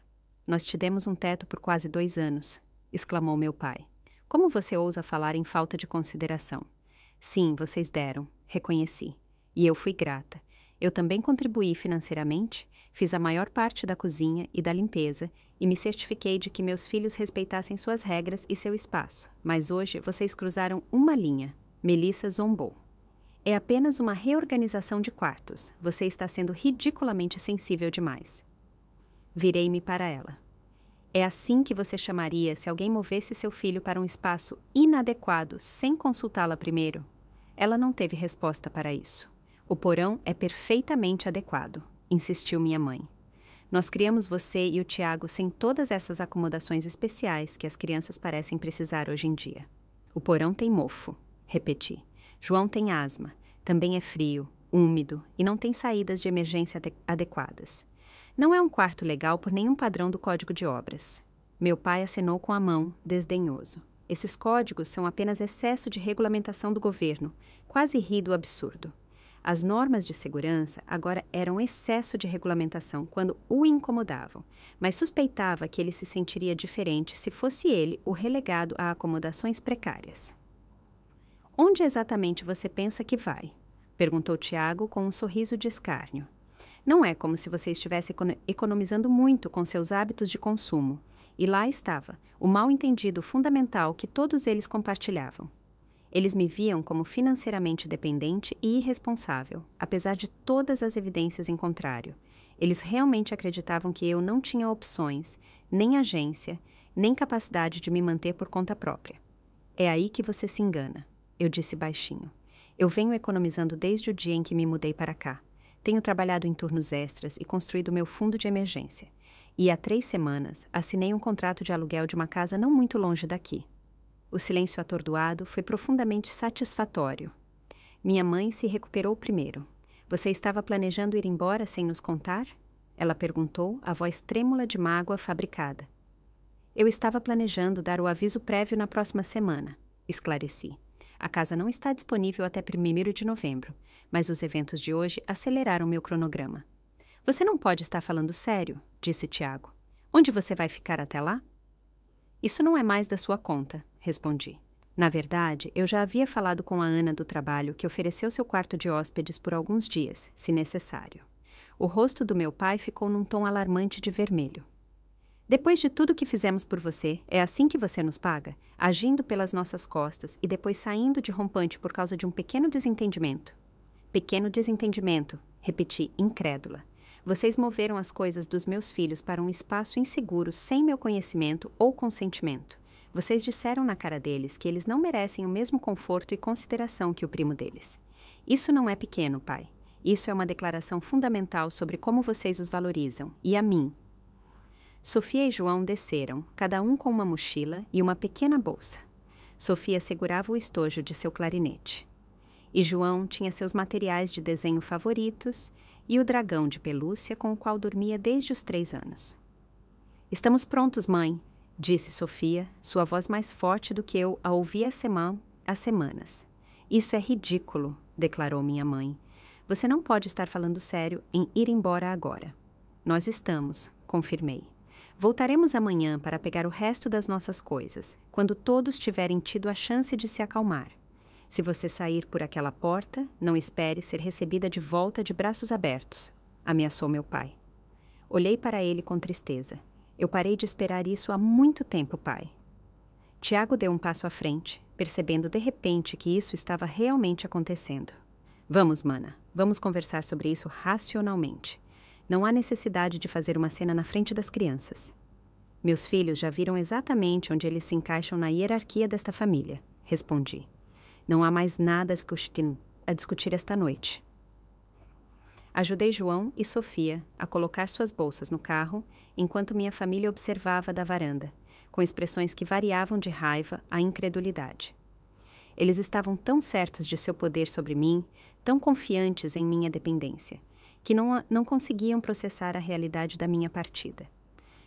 Nós te demos um teto por quase 2 anos, exclamou meu pai. Como você ousa falar em falta de consideração? Sim, vocês deram, reconheci. E eu fui grata. Eu também contribuí financeiramente, fiz a maior parte da cozinha e da limpeza e me certifiquei de que meus filhos respeitassem suas regras e seu espaço. Mas hoje vocês cruzaram uma linha. Melissa zombou. É apenas uma reorganização de quartos. Você está sendo ridiculamente sensível demais. Virei-me para ela. É assim que você chamaria se alguém movesse seu filho para um espaço inadequado sem consultá-la primeiro? Ela não teve resposta para isso. O porão é perfeitamente adequado, insistiu minha mãe. Nós criamos você e o Tiago sem todas essas acomodações especiais que as crianças parecem precisar hoje em dia. O porão tem mofo, repeti. João tem asma, também é frio, úmido e não tem saídas de emergência adequadas. Não é um quarto legal por nenhum padrão do Código de Obras. Meu pai acenou com a mão, desdenhoso. Esses códigos são apenas excesso de regulamentação do governo, quase ri do absurdo. As normas de segurança agora eram excesso de regulamentação quando o incomodavam, mas suspeitava que ele se sentiria diferente se fosse ele o relegado a acomodações precárias. Onde exatamente você pensa que vai? Perguntou Tiago com um sorriso de escárnio. Não é como se você estivesse economizando muito com seus hábitos de consumo. E lá estava, o mal-entendido fundamental que todos eles compartilhavam. Eles me viam como financeiramente dependente e irresponsável, apesar de todas as evidências em contrário. Eles realmente acreditavam que eu não tinha opções, nem agência, nem capacidade de me manter por conta própria. É aí que você se engana, eu disse baixinho. Eu venho economizando desde o dia em que me mudei para cá. Tenho trabalhado em turnos extras e construído meu fundo de emergência. E há 3 semanas assinei um contrato de aluguel de uma casa não muito longe daqui. O silêncio atordoado foi profundamente satisfatório. Minha mãe se recuperou primeiro. Você estava planejando ir embora sem nos contar? Ela perguntou, a voz trêmula de mágoa fabricada. Eu estava planejando dar o aviso prévio na próxima semana, esclareci. A casa não está disponível até 1º de novembro, mas os eventos de hoje aceleraram meu cronograma. Você não pode estar falando sério, disse Tiago. Onde você vai ficar até lá? Isso não é mais da sua conta, respondi. Na verdade, eu já havia falado com a Ana do trabalho que ofereceu seu quarto de hóspedes por alguns dias, se necessário. O rosto do meu pai ficou num tom alarmante de vermelho. Depois de tudo que fizemos por você, é assim que você nos paga? Agindo pelas nossas costas e depois saindo de rompante por causa de um pequeno desentendimento. Pequeno desentendimento, repeti, incrédula. Vocês moveram as coisas dos meus filhos para um espaço inseguro sem meu conhecimento ou consentimento. Vocês disseram na cara deles que eles não merecem o mesmo conforto e consideração que o primo deles. Isso não é pequeno, pai. Isso é uma declaração fundamental sobre como vocês os valorizam, e a mim. Sofia e João desceram, cada um com uma mochila e uma pequena bolsa. Sofia segurava o estojo de seu clarinete. E João tinha seus materiais de desenho favoritos e o dragão de pelúcia com o qual dormia desde os 3 anos. Estamos prontos, mãe, disse Sofia, sua voz mais forte do que eu a ouvia há semanas. Isso é ridículo, declarou minha mãe. Você não pode estar falando sério em ir embora agora. Nós estamos, confirmei. Voltaremos amanhã para pegar o resto das nossas coisas, quando todos tiverem tido a chance de se acalmar. Se você sair por aquela porta, não espere ser recebida de volta de braços abertos, ameaçou meu pai. Olhei para ele com tristeza. Eu parei de esperar isso há muito tempo, pai. Tiago deu um passo à frente, percebendo de repente que isso estava realmente acontecendo. Vamos, mana, vamos conversar sobre isso racionalmente. Não há necessidade de fazer uma cena na frente das crianças. Meus filhos já viram exatamente onde eles se encaixam na hierarquia desta família, respondi. Não há mais nada a discutir esta noite. Ajudei João e Sofia a colocar suas bolsas no carro, enquanto minha família observava da varanda, com expressões que variavam de raiva à incredulidade. Eles estavam tão certos de seu poder sobre mim, tão confiantes em minha dependência, que não conseguiam processar a realidade da minha partida.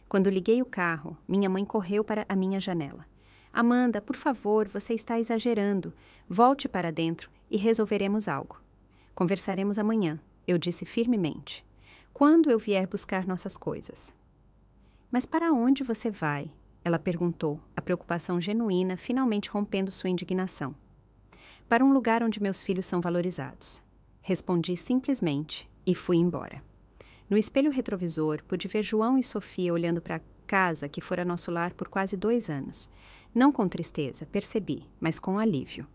Quando liguei o carro, minha mãe correu para a minha janela. Amanda, por favor, você está exagerando. Volte para dentro e resolveremos algo. Conversaremos amanhã, eu disse firmemente. Quando eu vier buscar nossas coisas. Mas para onde você vai? Ela perguntou, a preocupação genuína finalmente rompendo sua indignação. Para um lugar onde meus filhos são valorizados. Respondi simplesmente e fui embora. No espelho retrovisor, pude ver João e Sofia olhando para a casa que fora nosso lar por quase 2 anos. Não com tristeza, percebi, mas com alívio.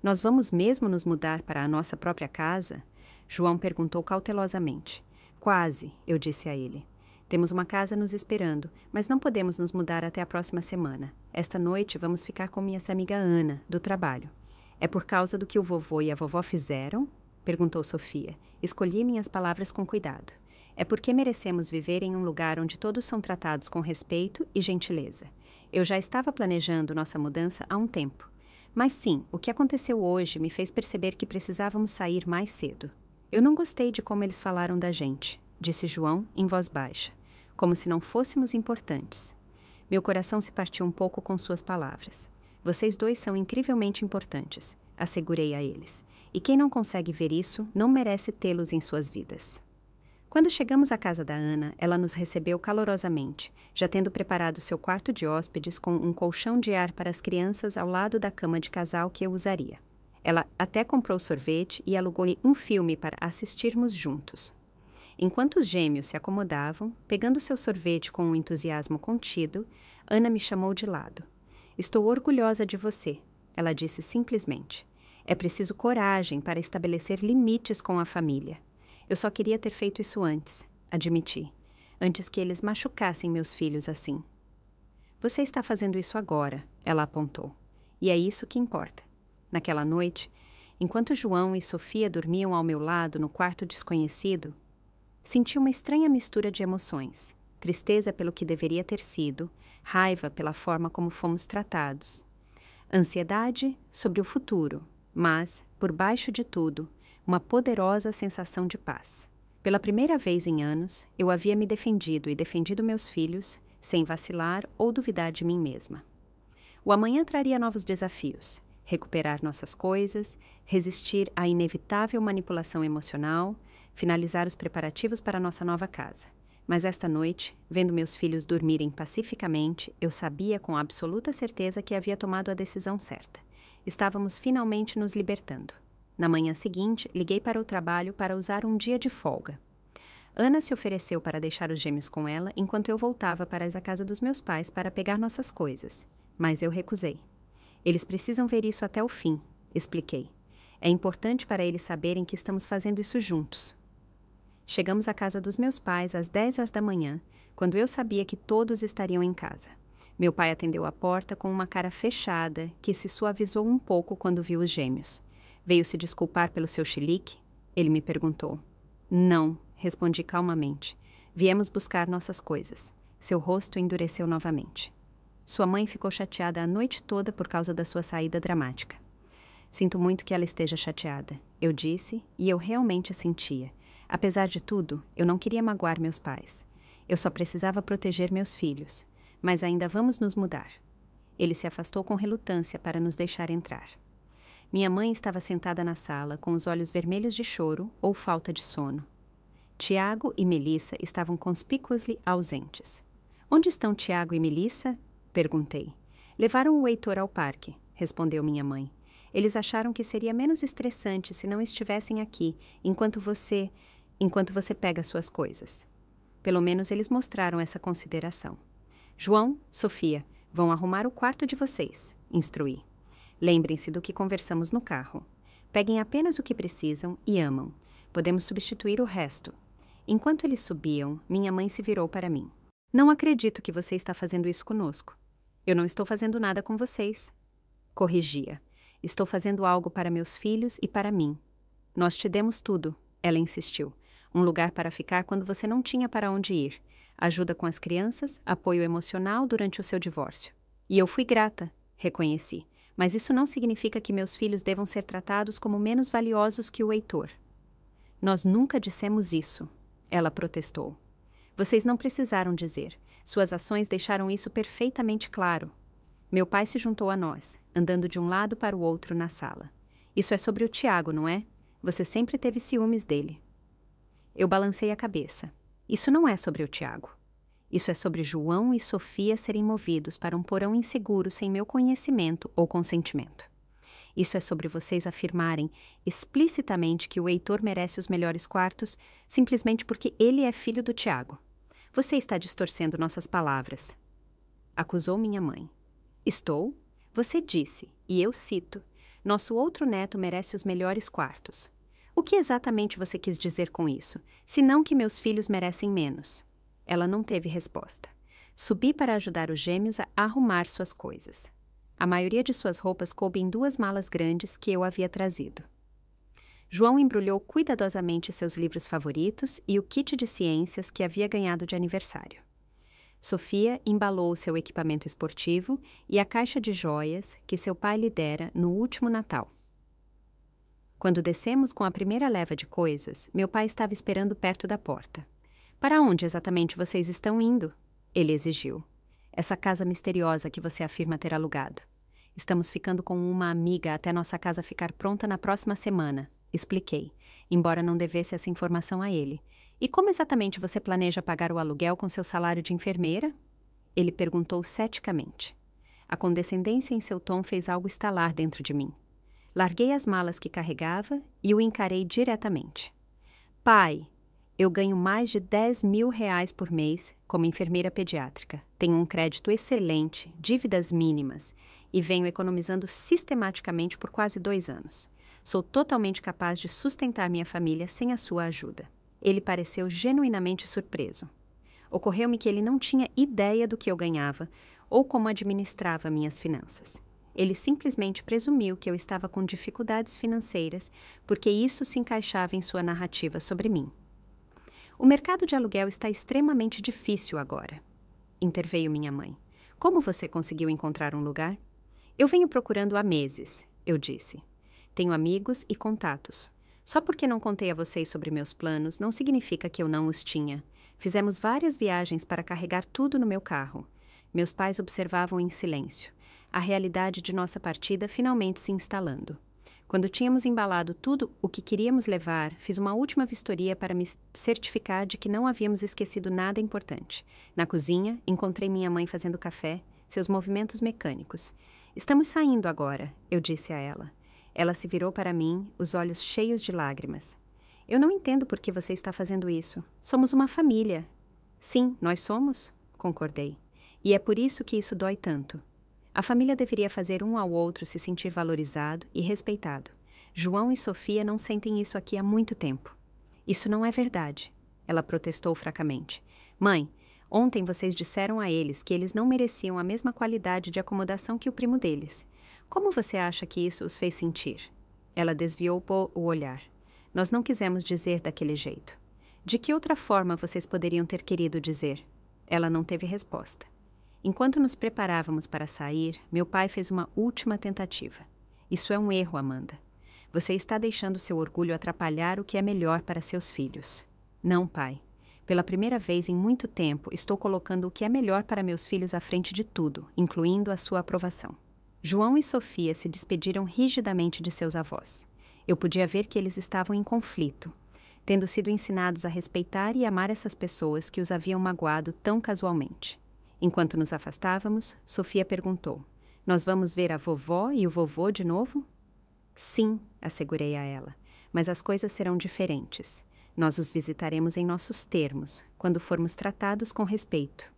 Nós vamos mesmo nos mudar para a nossa própria casa? João perguntou cautelosamente. Quase, eu disse a ele. Temos uma casa nos esperando, mas não podemos nos mudar até a próxima semana. Esta noite vamos ficar com minha amiga Ana, do trabalho. É por causa do que o vovô e a vovó fizeram? Perguntou Sofia. Escolhi minhas palavras com cuidado. É porque merecemos viver em um lugar onde todos são tratados com respeito e gentileza. Eu já estava planejando nossa mudança há um tempo. Mas sim, o que aconteceu hoje me fez perceber que precisávamos sair mais cedo. Eu não gostei de como eles falaram da gente, disse João em voz baixa, como se não fôssemos importantes. Meu coração se partiu um pouco com suas palavras. Vocês dois são incrivelmente importantes, assegurei a eles. E quem não consegue ver isso não merece tê-los em suas vidas. Quando chegamos à casa da Ana, ela nos recebeu calorosamente, já tendo preparado seu quarto de hóspedes com um colchão de ar para as crianças ao lado da cama de casal que eu usaria. Ela até comprou sorvete e alugou um filme para assistirmos juntos. Enquanto os gêmeos se acomodavam, pegando seu sorvete com um entusiasmo contido, Ana me chamou de lado. Estou orgulhosa de você, ela disse simplesmente. É preciso coragem para estabelecer limites com a família. Eu só queria ter feito isso antes, admiti, antes que eles machucassem meus filhos assim. Você está fazendo isso agora, ela apontou. E é isso que importa. Naquela noite, enquanto João e Sofia dormiam ao meu lado no quarto desconhecido, senti uma estranha mistura de emoções. Tristeza pelo que deveria ter sido, raiva pela forma como fomos tratados. Ansiedade sobre o futuro, mas, por baixo de tudo, uma poderosa sensação de paz. Pela primeira vez em anos, eu havia me defendido e defendido meus filhos, sem vacilar ou duvidar de mim mesma. O amanhã traria novos desafios. Recuperar nossas coisas, resistir à inevitável manipulação emocional, finalizar os preparativos para nossa nova casa. Mas esta noite, vendo meus filhos dormirem pacificamente, eu sabia com absoluta certeza que havia tomado a decisão certa. Estávamos finalmente nos libertando. Na manhã seguinte, liguei para o trabalho para usar um dia de folga. Ana se ofereceu para deixar os gêmeos com ela enquanto eu voltava para a casa dos meus pais para pegar nossas coisas. Mas eu recusei. Eles precisam ver isso até o fim, expliquei. É importante para eles saberem que estamos fazendo isso juntos. Chegamos à casa dos meus pais às 10 horas da manhã, quando eu sabia que todos estariam em casa. Meu pai atendeu a porta com uma cara fechada que se suavizou um pouco quando viu os gêmeos. Veio se desculpar pelo seu chilique? Ele me perguntou. Não, respondi calmamente. Viemos buscar nossas coisas. Seu rosto endureceu novamente. Sua mãe ficou chateada a noite toda por causa da sua saída dramática. Sinto muito que ela esteja chateada, eu disse, e eu realmente sentia. Apesar de tudo, eu não queria magoar meus pais. Eu só precisava proteger meus filhos. Mas ainda vamos nos mudar. Ele se afastou com relutância para nos deixar entrar. Minha mãe estava sentada na sala, com os olhos vermelhos de choro ou falta de sono. Tiago e Melissa estavam conspicuously ausentes. Onde estão Tiago e Melissa? Perguntei. Levaram o Heitor ao parque, respondeu minha mãe. Eles acharam que seria menos estressante se não estivessem aqui, enquanto você pega suas coisas. Pelo menos eles mostraram essa consideração. João, Sofia, Vão arrumar o quarto de vocês, instruí. Lembrem-se do que conversamos no carro. Peguem apenas o que precisam e amam. Podemos substituir o resto. Enquanto eles subiam, minha mãe se virou para mim. Não acredito que você está fazendo isso conosco. Eu não estou fazendo nada com vocês. Corrigia. Estou fazendo algo para meus filhos e para mim. Nós te demos tudo, ela insistiu. Um lugar para ficar quando você não tinha para onde ir. Ajuda com as crianças, apoio emocional durante o seu divórcio. E eu fui grata, reconheci. Mas isso não significa que meus filhos devam ser tratados como menos valiosos que o Heitor. Nós nunca dissemos isso, ela protestou. Vocês não precisaram dizer. Suas ações deixaram isso perfeitamente claro. Meu pai se juntou a nós, andando de um lado para o outro na sala. Isso é sobre o Tiago, não é? Você sempre teve ciúmes dele. Eu balancei a cabeça. Isso não é sobre o Tiago. Isso é sobre João e Sofia serem movidos para um porão inseguro sem meu conhecimento ou consentimento. Isso é sobre vocês afirmarem explicitamente que o Heitor merece os melhores quartos simplesmente porque ele é filho do Tiago. Você está distorcendo nossas palavras. Acusou minha mãe. Estou? Você disse, e eu cito, nosso outro neto merece os melhores quartos. O que exatamente você quis dizer com isso, senão que meus filhos merecem menos? Ela não teve resposta. Subi para ajudar os gêmeos a arrumar suas coisas. A maioria de suas roupas coube em 2 malas grandes que eu havia trazido. João embrulhou cuidadosamente seus livros favoritos e o kit de ciências que havia ganhado de aniversário. Sofia embalou seu equipamento esportivo e a caixa de joias que seu pai lhe dera no último Natal. Quando descemos com a primeira leva de coisas, meu pai estava esperando perto da porta. Para onde exatamente vocês estão indo? Ele exigiu. Essa casa misteriosa que você afirma ter alugado. Estamos ficando com uma amiga até nossa casa ficar pronta na próxima semana, expliquei, embora não devesse essa informação a ele. E como exatamente você planeja pagar o aluguel com seu salário de enfermeira? Ele perguntou ceticamente. A condescendência em seu tom fez algo estalar dentro de mim. Larguei as malas que carregava e o encarei diretamente. Pai, eu ganho mais de R$10.000 por mês como enfermeira pediátrica. Tenho um crédito excelente, dívidas mínimas e venho economizando sistematicamente por quase 2 anos. Sou totalmente capaz de sustentar minha família sem a sua ajuda. Ele pareceu genuinamente surpreso. Ocorreu-me que ele não tinha ideia do que eu ganhava ou como administrava minhas finanças. Ele simplesmente presumiu que eu estava com dificuldades financeiras porque isso se encaixava em sua narrativa sobre mim. O mercado de aluguel está extremamente difícil agora, interveio minha mãe. Como você conseguiu encontrar um lugar? Eu venho procurando há meses, eu disse. Tenho amigos e contatos. Só porque não contei a vocês sobre meus planos não significa que eu não os tinha. Fizemos várias viagens para carregar tudo no meu carro. Meus pais observavam em silêncio. A realidade de nossa partida finalmente se instalando. Quando tínhamos embalado tudo o que queríamos levar, fiz uma última vistoria para me certificar de que não havíamos esquecido nada importante. Na cozinha, encontrei minha mãe fazendo café, seus movimentos mecânicos. Estamos saindo agora, eu disse a ela. Ela se virou para mim, os olhos cheios de lágrimas. Eu não entendo por que você está fazendo isso. Somos uma família. Sim, nós somos, concordei. E é por isso que isso dói tanto. A família deveria fazer um ao outro se sentir valorizado e respeitado. João e Sofia não sentem isso aqui há muito tempo. Isso não é verdade, ela protestou fracamente. Mãe, ontem vocês disseram a eles que eles não mereciam a mesma qualidade de acomodação que o primo deles. Como você acha que isso os fez sentir? Ela desviou o olhar. Nós não quisemos dizer daquele jeito. De que outra forma vocês poderiam ter querido dizer? Ela não teve resposta. Enquanto nos preparávamos para sair, meu pai fez uma última tentativa. Isso é um erro, Amanda. Você está deixando seu orgulho atrapalhar o que é melhor para seus filhos. Não, pai. Pela primeira vez em muito tempo, estou colocando o que é melhor para meus filhos à frente de tudo, incluindo a sua aprovação. João e Sofia se despediram rigidamente de seus avós. Eu podia ver que eles estavam em conflito, tendo sido ensinados a respeitar e amar essas pessoas que os haviam magoado tão casualmente. Enquanto nos afastávamos, Sofia perguntou, nós vamos ver a vovó e o vovô de novo? Sim, assegurei a ela, mas as coisas serão diferentes. Nós os visitaremos em nossos termos, quando formos tratados com respeito.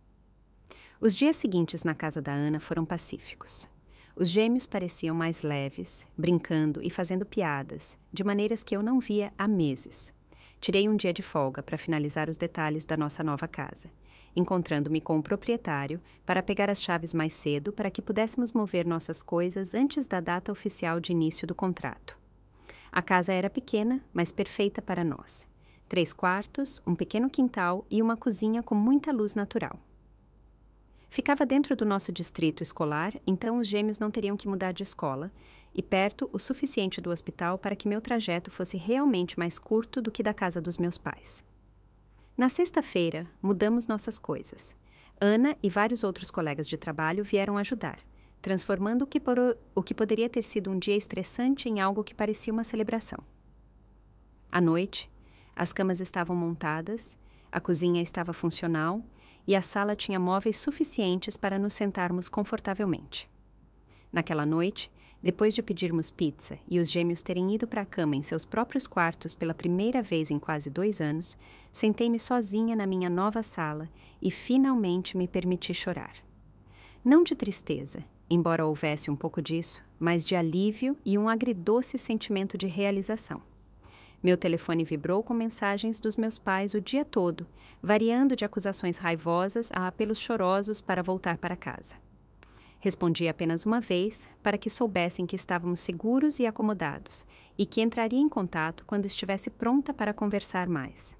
Os dias seguintes na casa da Ana foram pacíficos. Os gêmeos pareciam mais leves, brincando e fazendo piadas, de maneiras que eu não via há meses. Tirei um dia de folga para finalizar os detalhes da nossa nova casa, encontrando-me com o proprietário para pegar as chaves mais cedo para que pudéssemos mover nossas coisas antes da data oficial de início do contrato. A casa era pequena, mas perfeita para nós. 3 quartos, um pequeno quintal e uma cozinha com muita luz natural. Ficava dentro do nosso distrito escolar, então os gêmeos não teriam que mudar de escola, e perto o suficiente do hospital para que meu trajeto fosse realmente mais curto do que da casa dos meus pais. Na sexta-feira, mudamos nossas coisas. Ana e vários outros colegas de trabalho vieram ajudar, transformando o que poderia ter sido um dia estressante em algo que parecia uma celebração. À noite, as camas estavam montadas, a cozinha estava funcional e a sala tinha móveis suficientes para nos sentarmos confortavelmente. Naquela noite, depois de pedirmos pizza e os gêmeos terem ido para a cama em seus próprios quartos pela primeira vez em quase 2 anos, sentei-me sozinha na minha nova sala e finalmente me permiti chorar. Não de tristeza, embora houvesse um pouco disso, mas de alívio e um agridoce sentimento de realização. Meu telefone vibrou com mensagens dos meus pais o dia todo, variando de acusações raivosas a apelos chorosos para voltar para casa. Respondi apenas uma vez para que soubessem que estávamos seguros e acomodados e que entraria em contato quando estivesse pronta para conversar mais.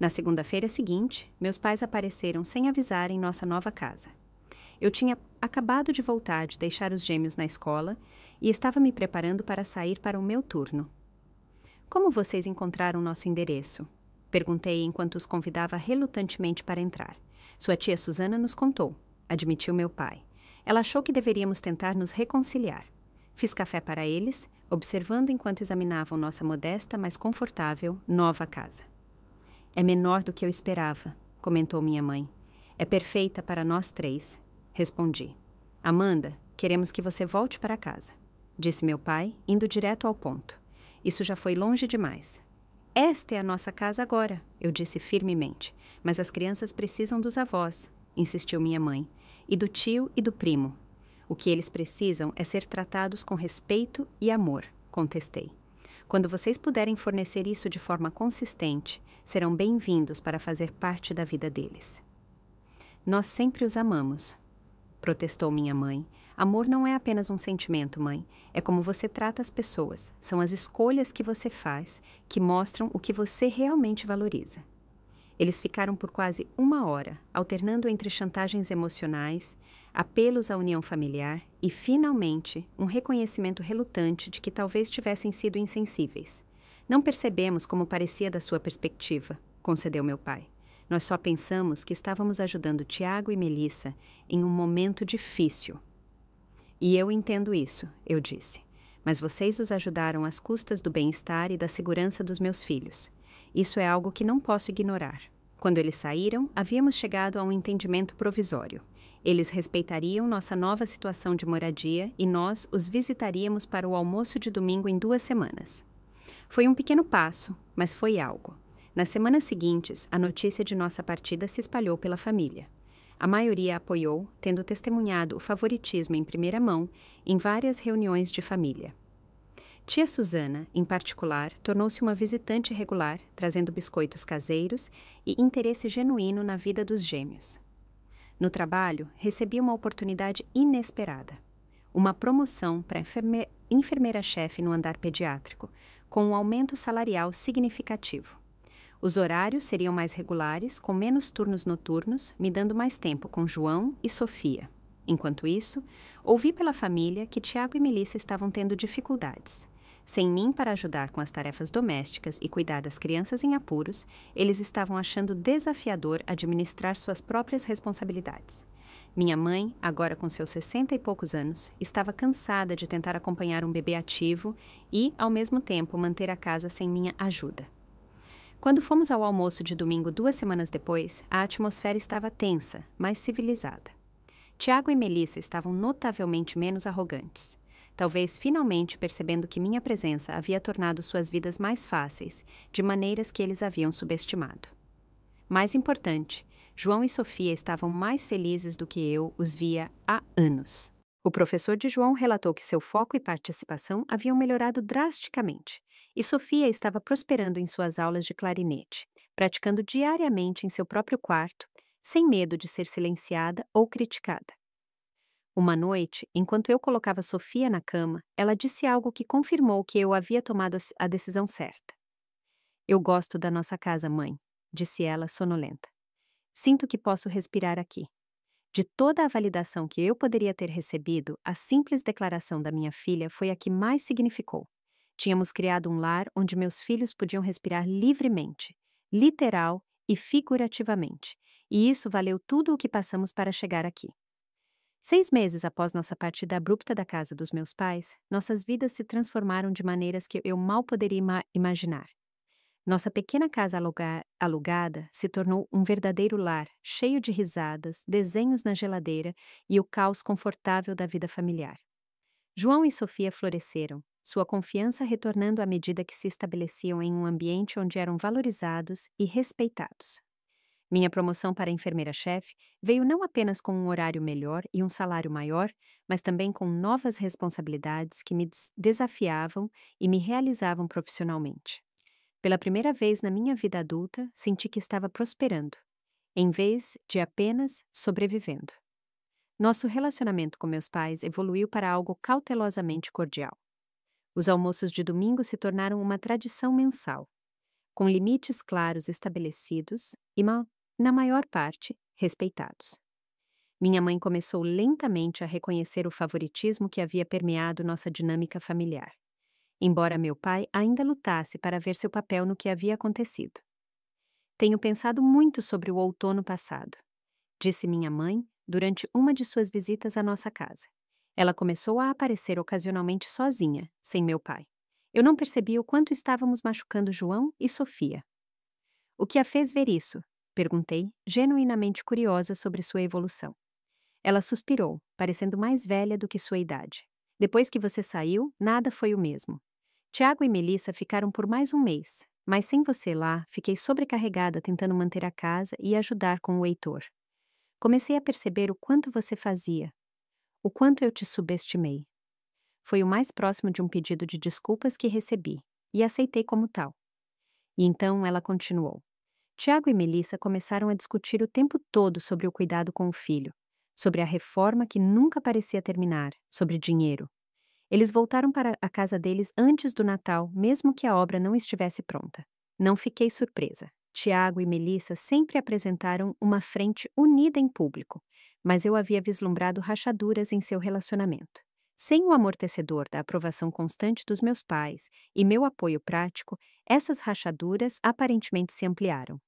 Na segunda-feira seguinte, meus pais apareceram sem avisar em nossa nova casa. Eu tinha acabado de voltar de deixar os gêmeos na escola e estava me preparando para sair para o meu turno. Como vocês encontraram nosso endereço? Perguntei enquanto os convidava relutantemente para entrar. Sua tia Susana nos contou, admitiu meu pai. Ela achou que deveríamos tentar nos reconciliar. Fiz café para eles, observando enquanto examinavam nossa modesta, mas confortável, nova casa. É menor do que eu esperava, comentou minha mãe. É perfeita para nós 3, respondi. Amanda, queremos que você volte para casa, disse meu pai, indo direto ao ponto. Isso já foi longe demais. Esta é a nossa casa agora, eu disse firmemente. Mas as crianças precisam dos avós, insistiu minha mãe, e do tio e do primo. O que eles precisam é ser tratados com respeito e amor, contestei. Quando vocês puderem fornecer isso de forma consistente, serão bem-vindos para fazer parte da vida deles. Nós sempre os amamos, protestou minha mãe. Amor não é apenas um sentimento, mãe. É como você trata as pessoas. São as escolhas que você faz que mostram o que você realmente valoriza. Eles ficaram por quase 1 hora, alternando entre chantagens emocionais, apelos à união familiar e, finalmente, um reconhecimento relutante de que talvez tivessem sido insensíveis. Não percebemos como parecia da sua perspectiva, concedeu meu pai. Nós só pensamos que estávamos ajudando Tiago e Melissa em um momento difícil. E eu entendo isso, eu disse. Mas vocês os ajudaram às custas do bem-estar e da segurança dos meus filhos. Isso é algo que não posso ignorar. Quando eles saíram, havíamos chegado a um entendimento provisório. Eles respeitariam nossa nova situação de moradia e nós os visitaríamos para o almoço de domingo em 2 semanas. Foi um pequeno passo, mas foi algo. Nas semanas seguintes, a notícia de nossa partida se espalhou pela família. A maioria apoiou, tendo testemunhado o favoritismo em primeira mão em várias reuniões de família. Tia Susana, em particular, tornou-se uma visitante regular, trazendo biscoitos caseiros e interesse genuíno na vida dos gêmeos. No trabalho, recebi uma oportunidade inesperada. Uma promoção para enfermeira-chefe no andar pediátrico, com um aumento salarial significativo. Os horários seriam mais regulares, com menos turnos noturnos, me dando mais tempo com João e Sofia. Enquanto isso, ouvi pela família que Tiago e Melissa estavam tendo dificuldades. Sem mim para ajudar com as tarefas domésticas e cuidar das crianças em apuros, eles estavam achando desafiador administrar suas próprias responsabilidades. Minha mãe, agora com seus 60 e poucos anos, estava cansada de tentar acompanhar um bebê ativo e, ao mesmo tempo, manter a casa sem minha ajuda. Quando fomos ao almoço de domingo 2 semanas depois, a atmosfera estava tensa, mas civilizada. Tiago e Melissa estavam notavelmente menos arrogantes. Talvez finalmente percebendo que minha presença havia tornado suas vidas mais fáceis, de maneiras que eles haviam subestimado. Mais importante, João e Sofia estavam mais felizes do que eu os via há anos. O professor de João relatou que seu foco e participação haviam melhorado drasticamente, e Sofia estava prosperando em suas aulas de clarinete, praticando diariamente em seu próprio quarto, sem medo de ser silenciada ou criticada. Uma noite, enquanto eu colocava Sofia na cama, ela disse algo que confirmou que eu havia tomado a decisão certa. "Eu gosto da nossa casa, mãe", disse ela, sonolenta. "Sinto que posso respirar aqui." De toda a validação que eu poderia ter recebido, a simples declaração da minha filha foi a que mais significou. Tínhamos criado um lar onde meus filhos podiam respirar livremente, literal e figurativamente, e isso valeu tudo o que passamos para chegar aqui. 6 meses após nossa partida abrupta da casa dos meus pais, nossas vidas se transformaram de maneiras que eu mal poderia imaginar. Nossa pequena casa alugada se tornou um verdadeiro lar, cheio de risadas, desenhos na geladeira e o caos confortável da vida familiar. João e Sofia floresceram, sua confiança retornando à medida que se estabeleciam em um ambiente onde eram valorizados e respeitados. Minha promoção para enfermeira-chefe veio não apenas com um horário melhor e um salário maior, mas também com novas responsabilidades que me desafiavam e me realizavam profissionalmente. Pela primeira vez na minha vida adulta, senti que estava prosperando, em vez de apenas sobrevivendo. Nosso relacionamento com meus pais evoluiu para algo cautelosamente cordial. Os almoços de domingo se tornaram uma tradição mensal, com limites claros estabelecidos e, na maior parte, respeitados. Minha mãe começou lentamente a reconhecer o favoritismo que havia permeado nossa dinâmica familiar, embora meu pai ainda lutasse para ver seu papel no que havia acontecido. "Tenho pensado muito sobre o outono passado", disse minha mãe durante uma de suas visitas à nossa casa. Ela começou a aparecer ocasionalmente sozinha, sem meu pai. Eu não percebia o quanto estávamos machucando João e Sofia. "O que a fez ver isso?", perguntei, genuinamente curiosa sobre sua evolução. Ela suspirou, parecendo mais velha do que sua idade. "Depois que você saiu, nada foi o mesmo. Tiago e Melissa ficaram por mais um mês, mas sem você lá, fiquei sobrecarregada tentando manter a casa e ajudar com o Heitor. Comecei a perceber o quanto você fazia, o quanto eu te subestimei. Foi o mais próximo de um pedido de desculpas que recebi, e aceitei como tal." E então ela continuou. "Tiago e Melissa começaram a discutir o tempo todo sobre o cuidado com o filho, sobre a reforma que nunca parecia terminar, sobre dinheiro. Eles voltaram para a casa deles antes do Natal, mesmo que a obra não estivesse pronta. Não fiquei surpresa. Tiago e Melissa sempre apresentaram uma frente unida em público, mas eu havia vislumbrado rachaduras em seu relacionamento. Sem o amortecedor da aprovação constante dos meus pais e meu apoio prático, essas rachaduras aparentemente se ampliaram.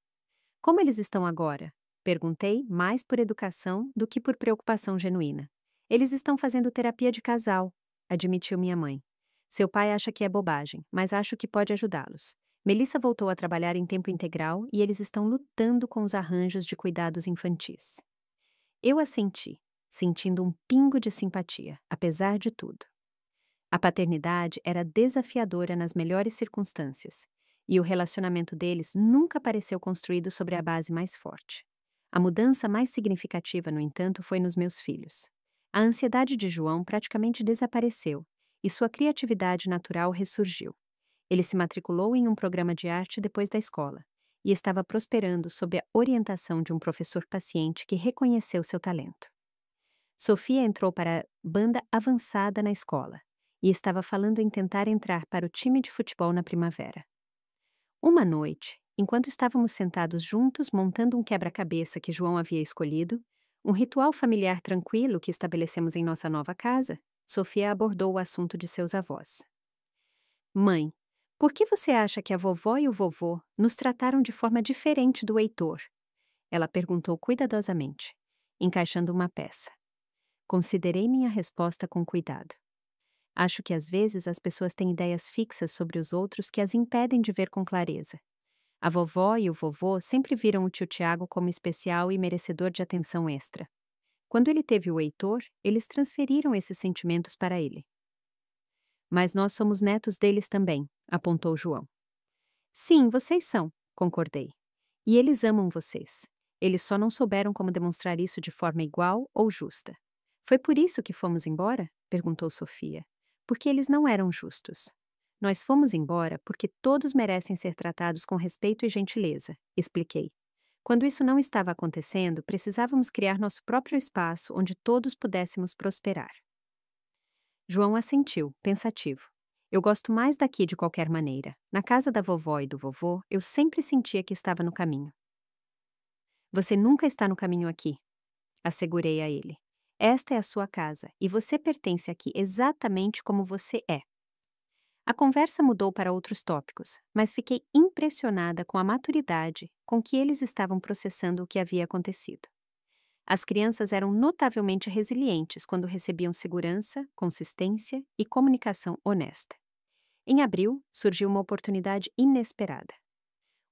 "Como eles estão agora?", perguntei, mais por educação do que por preocupação genuína. "Eles estão fazendo terapia de casal", admitiu minha mãe. "Seu pai acha que é bobagem, mas acho que pode ajudá-los. Melissa voltou a trabalhar em tempo integral e eles estão lutando com os arranjos de cuidados infantis." Eu assenti, sentindo um pingo de simpatia, apesar de tudo. A paternidade era desafiadora nas melhores circunstâncias, e o relacionamento deles nunca pareceu construído sobre a base mais forte. A mudança mais significativa, no entanto, foi nos meus filhos. A ansiedade de João praticamente desapareceu, e sua criatividade natural ressurgiu. Ele se matriculou em um programa de arte depois da escola, e estava prosperando sob a orientação de um professor paciente que reconheceu seu talento. Sofia entrou para a banda avançada na escola, e estava falando em tentar entrar para o time de futebol na primavera. Uma noite, enquanto estávamos sentados juntos montando um quebra-cabeça que João havia escolhido, um ritual familiar tranquilo que estabelecemos em nossa nova casa, Sofia abordou o assunto de seus avós. "Mãe, por que você acha que a vovó e o vovô nos trataram de forma diferente do Heitor?", ela perguntou cuidadosamente, encaixando uma peça. Considerei minha resposta com cuidado. Acho que às vezes as pessoas têm ideias fixas sobre os outros que as impedem de ver com clareza. A vovó e o vovô sempre viram o tio Tiago como especial e merecedor de atenção extra. Quando ele teve o Heitor, eles transferiram esses sentimentos para ele. "Mas nós somos netos deles também", apontou João. "Sim, vocês são", concordei. "E eles amam vocês. Eles só não souberam como demonstrar isso de forma igual ou justa. Foi por isso que fomos embora? Perguntou Sofia. Porque eles não eram justos. Nós fomos embora porque todos merecem ser tratados com respeito e gentileza, expliquei. Quando isso não estava acontecendo, precisávamos criar nosso próprio espaço onde todos pudéssemos prosperar. João assentiu, pensativo. Eu gosto mais daqui de qualquer maneira. Na casa da vovó e do vovô, eu sempre sentia que estava no caminho. Você nunca está no caminho aqui, assegurei a ele. Esta é a sua casa e você pertence aqui exatamente como você é. A conversa mudou para outros tópicos, mas fiquei impressionada com a maturidade com que eles estavam processando o que havia acontecido. As crianças eram notavelmente resilientes quando recebiam segurança, consistência e comunicação honesta. Em abril, surgiu uma oportunidade inesperada.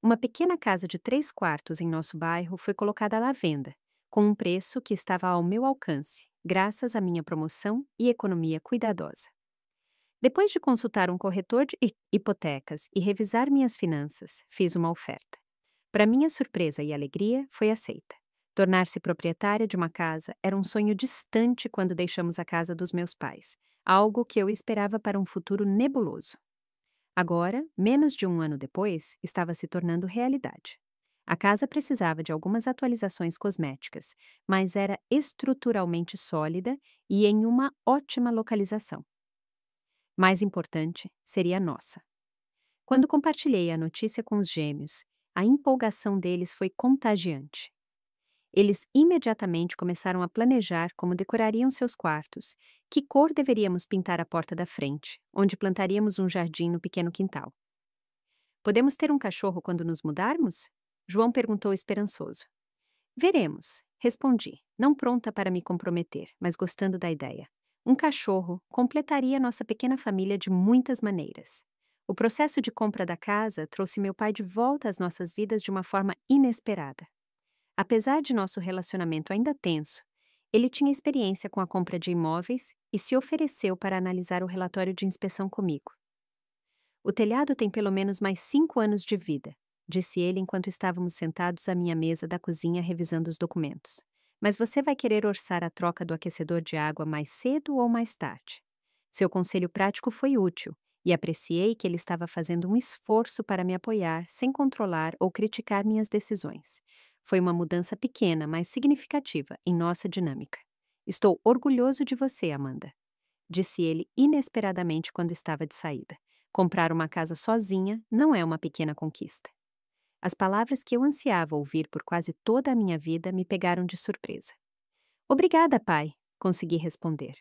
Uma pequena casa de 3 quartos em nosso bairro foi colocada à venda, com um preço que estava ao meu alcance, graças à minha promoção e economia cuidadosa. Depois de consultar um corretor de hipotecas e revisar minhas finanças, fiz uma oferta. Para minha surpresa e alegria, foi aceita. Tornar-se proprietária de uma casa era um sonho distante quando deixamos a casa dos meus pais, algo que eu esperava para um futuro nebuloso. Agora, menos de um ano depois, estava se tornando realidade. A casa precisava de algumas atualizações cosméticas, mas era estruturalmente sólida e em uma ótima localização. Mais importante seria a nossa. Quando compartilhei a notícia com os gêmeos, a empolgação deles foi contagiante. Eles imediatamente começaram a planejar como decorariam seus quartos, que cor deveríamos pintar a porta da frente, onde plantaríamos um jardim no pequeno quintal. Podemos ter um cachorro quando nos mudarmos? João perguntou esperançoso. Veremos, respondi, não pronta para me comprometer, mas gostando da ideia. Um cachorro completaria nossa pequena família de muitas maneiras. O processo de compra da casa trouxe meu pai de volta às nossas vidas de uma forma inesperada. Apesar de nosso relacionamento ainda tenso, ele tinha experiência com a compra de imóveis e se ofereceu para analisar o relatório de inspeção comigo. O telhado tem pelo menos mais 5 anos de vida, disse ele enquanto estávamos sentados à minha mesa da cozinha revisando os documentos. Mas você vai querer orçar a troca do aquecedor de água mais cedo ou mais tarde. Seu conselho prático foi útil e apreciei que ele estava fazendo um esforço para me apoiar sem controlar ou criticar minhas decisões. Foi uma mudança pequena, mas significativa em nossa dinâmica. Estou orgulhoso de você, Amanda, disse ele inesperadamente quando estava de saída. Comprar uma casa sozinha não é uma pequena conquista. As palavras que eu ansiava ouvir por quase toda a minha vida me pegaram de surpresa. Obrigada, pai, consegui responder.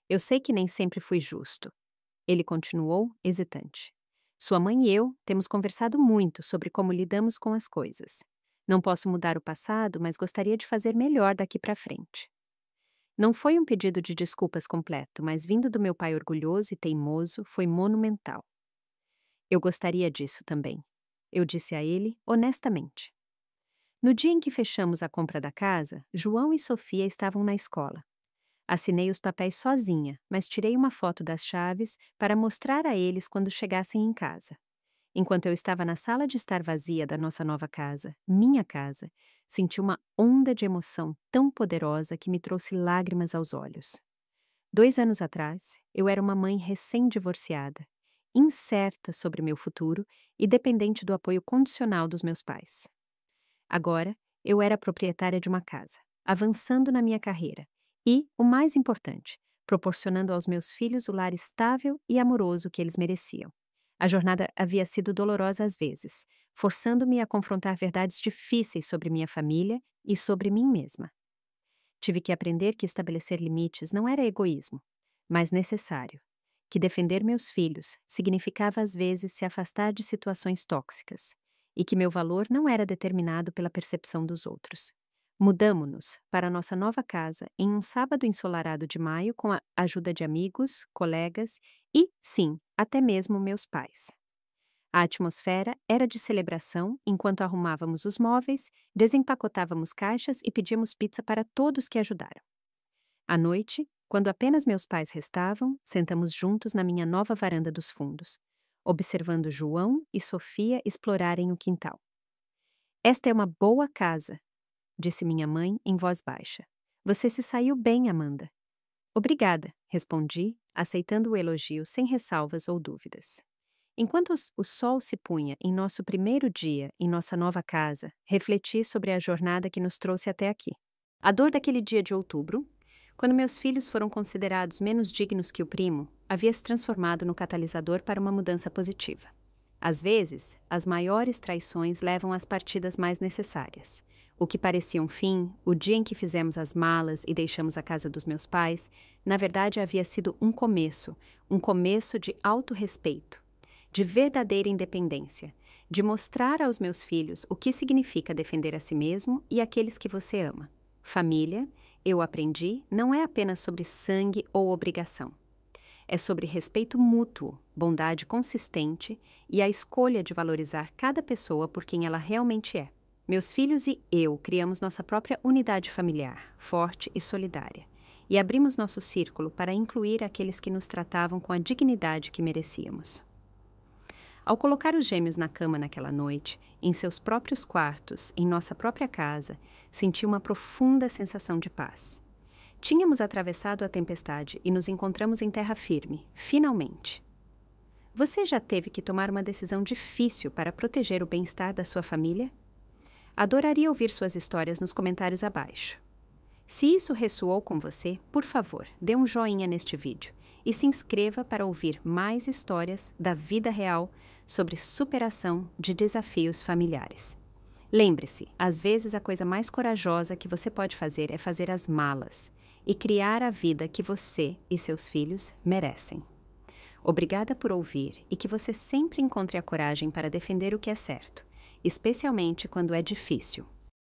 Eu sei que nem sempre fui justo. Ele continuou, hesitante. Sua mãe e eu temos conversado muito sobre como lidamos com as coisas. Não posso mudar o passado, mas gostaria de fazer melhor daqui para frente. Não foi um pedido de desculpas completo, mas vindo do meu pai orgulhoso e teimoso, foi monumental. Eu gostaria disso também, eu disse a ele honestamente. No dia em que fechamos a compra da casa, João e Sofia estavam na escola. Assinei os papéis sozinha, mas tirei uma foto das chaves para mostrar a eles quando chegassem em casa. Enquanto eu estava na sala de estar vazia da nossa nova casa, minha casa, senti uma onda de emoção tão poderosa que me trouxe lágrimas aos olhos. 2 anos atrás, eu era uma mãe recém-divorciada, incerta sobre meu futuro e dependente do apoio condicional dos meus pais. Agora, eu era proprietária de uma casa, avançando na minha carreira e, o mais importante, proporcionando aos meus filhos o lar estável e amoroso que eles mereciam. A jornada havia sido dolorosa às vezes, forçando-me a confrontar verdades difíceis sobre minha família e sobre mim mesma. Tive que aprender que estabelecer limites não era egoísmo, mas necessário, que defender meus filhos significava às vezes se afastar de situações tóxicas, e que meu valor não era determinado pela percepção dos outros. Mudamo-nos para nossa nova casa em um sábado ensolarado de maio com a ajuda de amigos, colegas e, sim, até mesmo meus pais. A atmosfera era de celebração enquanto arrumávamos os móveis, desempacotávamos caixas e pedíamos pizza para todos que ajudaram. À noite, quando apenas meus pais restavam, sentamos juntos na minha nova varanda dos fundos, observando João e Sofia explorarem o quintal. Esta é uma boa casa, disse minha mãe em voz baixa. Você se saiu bem, Amanda. Obrigada, respondi, aceitando o elogio sem ressalvas ou dúvidas. Enquanto o sol se punha em nosso primeiro dia em nossa nova casa, refleti sobre a jornada que nos trouxe até aqui. A dor daquele dia de outubro, quando meus filhos foram considerados menos dignos que o primo, havia se transformado no catalisador para uma mudança positiva. Às vezes, as maiores traições levam às partidas mais necessárias. O que parecia um fim, o dia em que fizemos as malas e deixamos a casa dos meus pais, na verdade havia sido um começo de autorrespeito, de verdadeira independência, de mostrar aos meus filhos o que significa defender a si mesmo e aqueles que você ama. Família, eu aprendi, não é apenas sobre sangue ou obrigação. É sobre respeito mútuo, bondade consistente e a escolha de valorizar cada pessoa por quem ela realmente é. Meus filhos e eu criamos nossa própria unidade familiar, forte e solidária, e abrimos nosso círculo para incluir aqueles que nos tratavam com a dignidade que merecíamos. Ao colocar os gêmeos na cama naquela noite, em seus próprios quartos, em nossa própria casa, senti uma profunda sensação de paz. Tínhamos atravessado a tempestade e nos encontramos em terra firme, finalmente. Você já teve que tomar uma decisão difícil para proteger o bem-estar da sua família? Adoraria ouvir suas histórias nos comentários abaixo. Se isso ressoou com você, por favor, dê um joinha neste vídeo e se inscreva para ouvir mais histórias da vida real sobre superação de desafios familiares. Lembre-se, às vezes a coisa mais corajosa que você pode fazer é fazer as malas e criar a vida que você e seus filhos merecem. Obrigada por ouvir e que você sempre encontre a coragem para defender o que é certo, especialmente quando é difícil.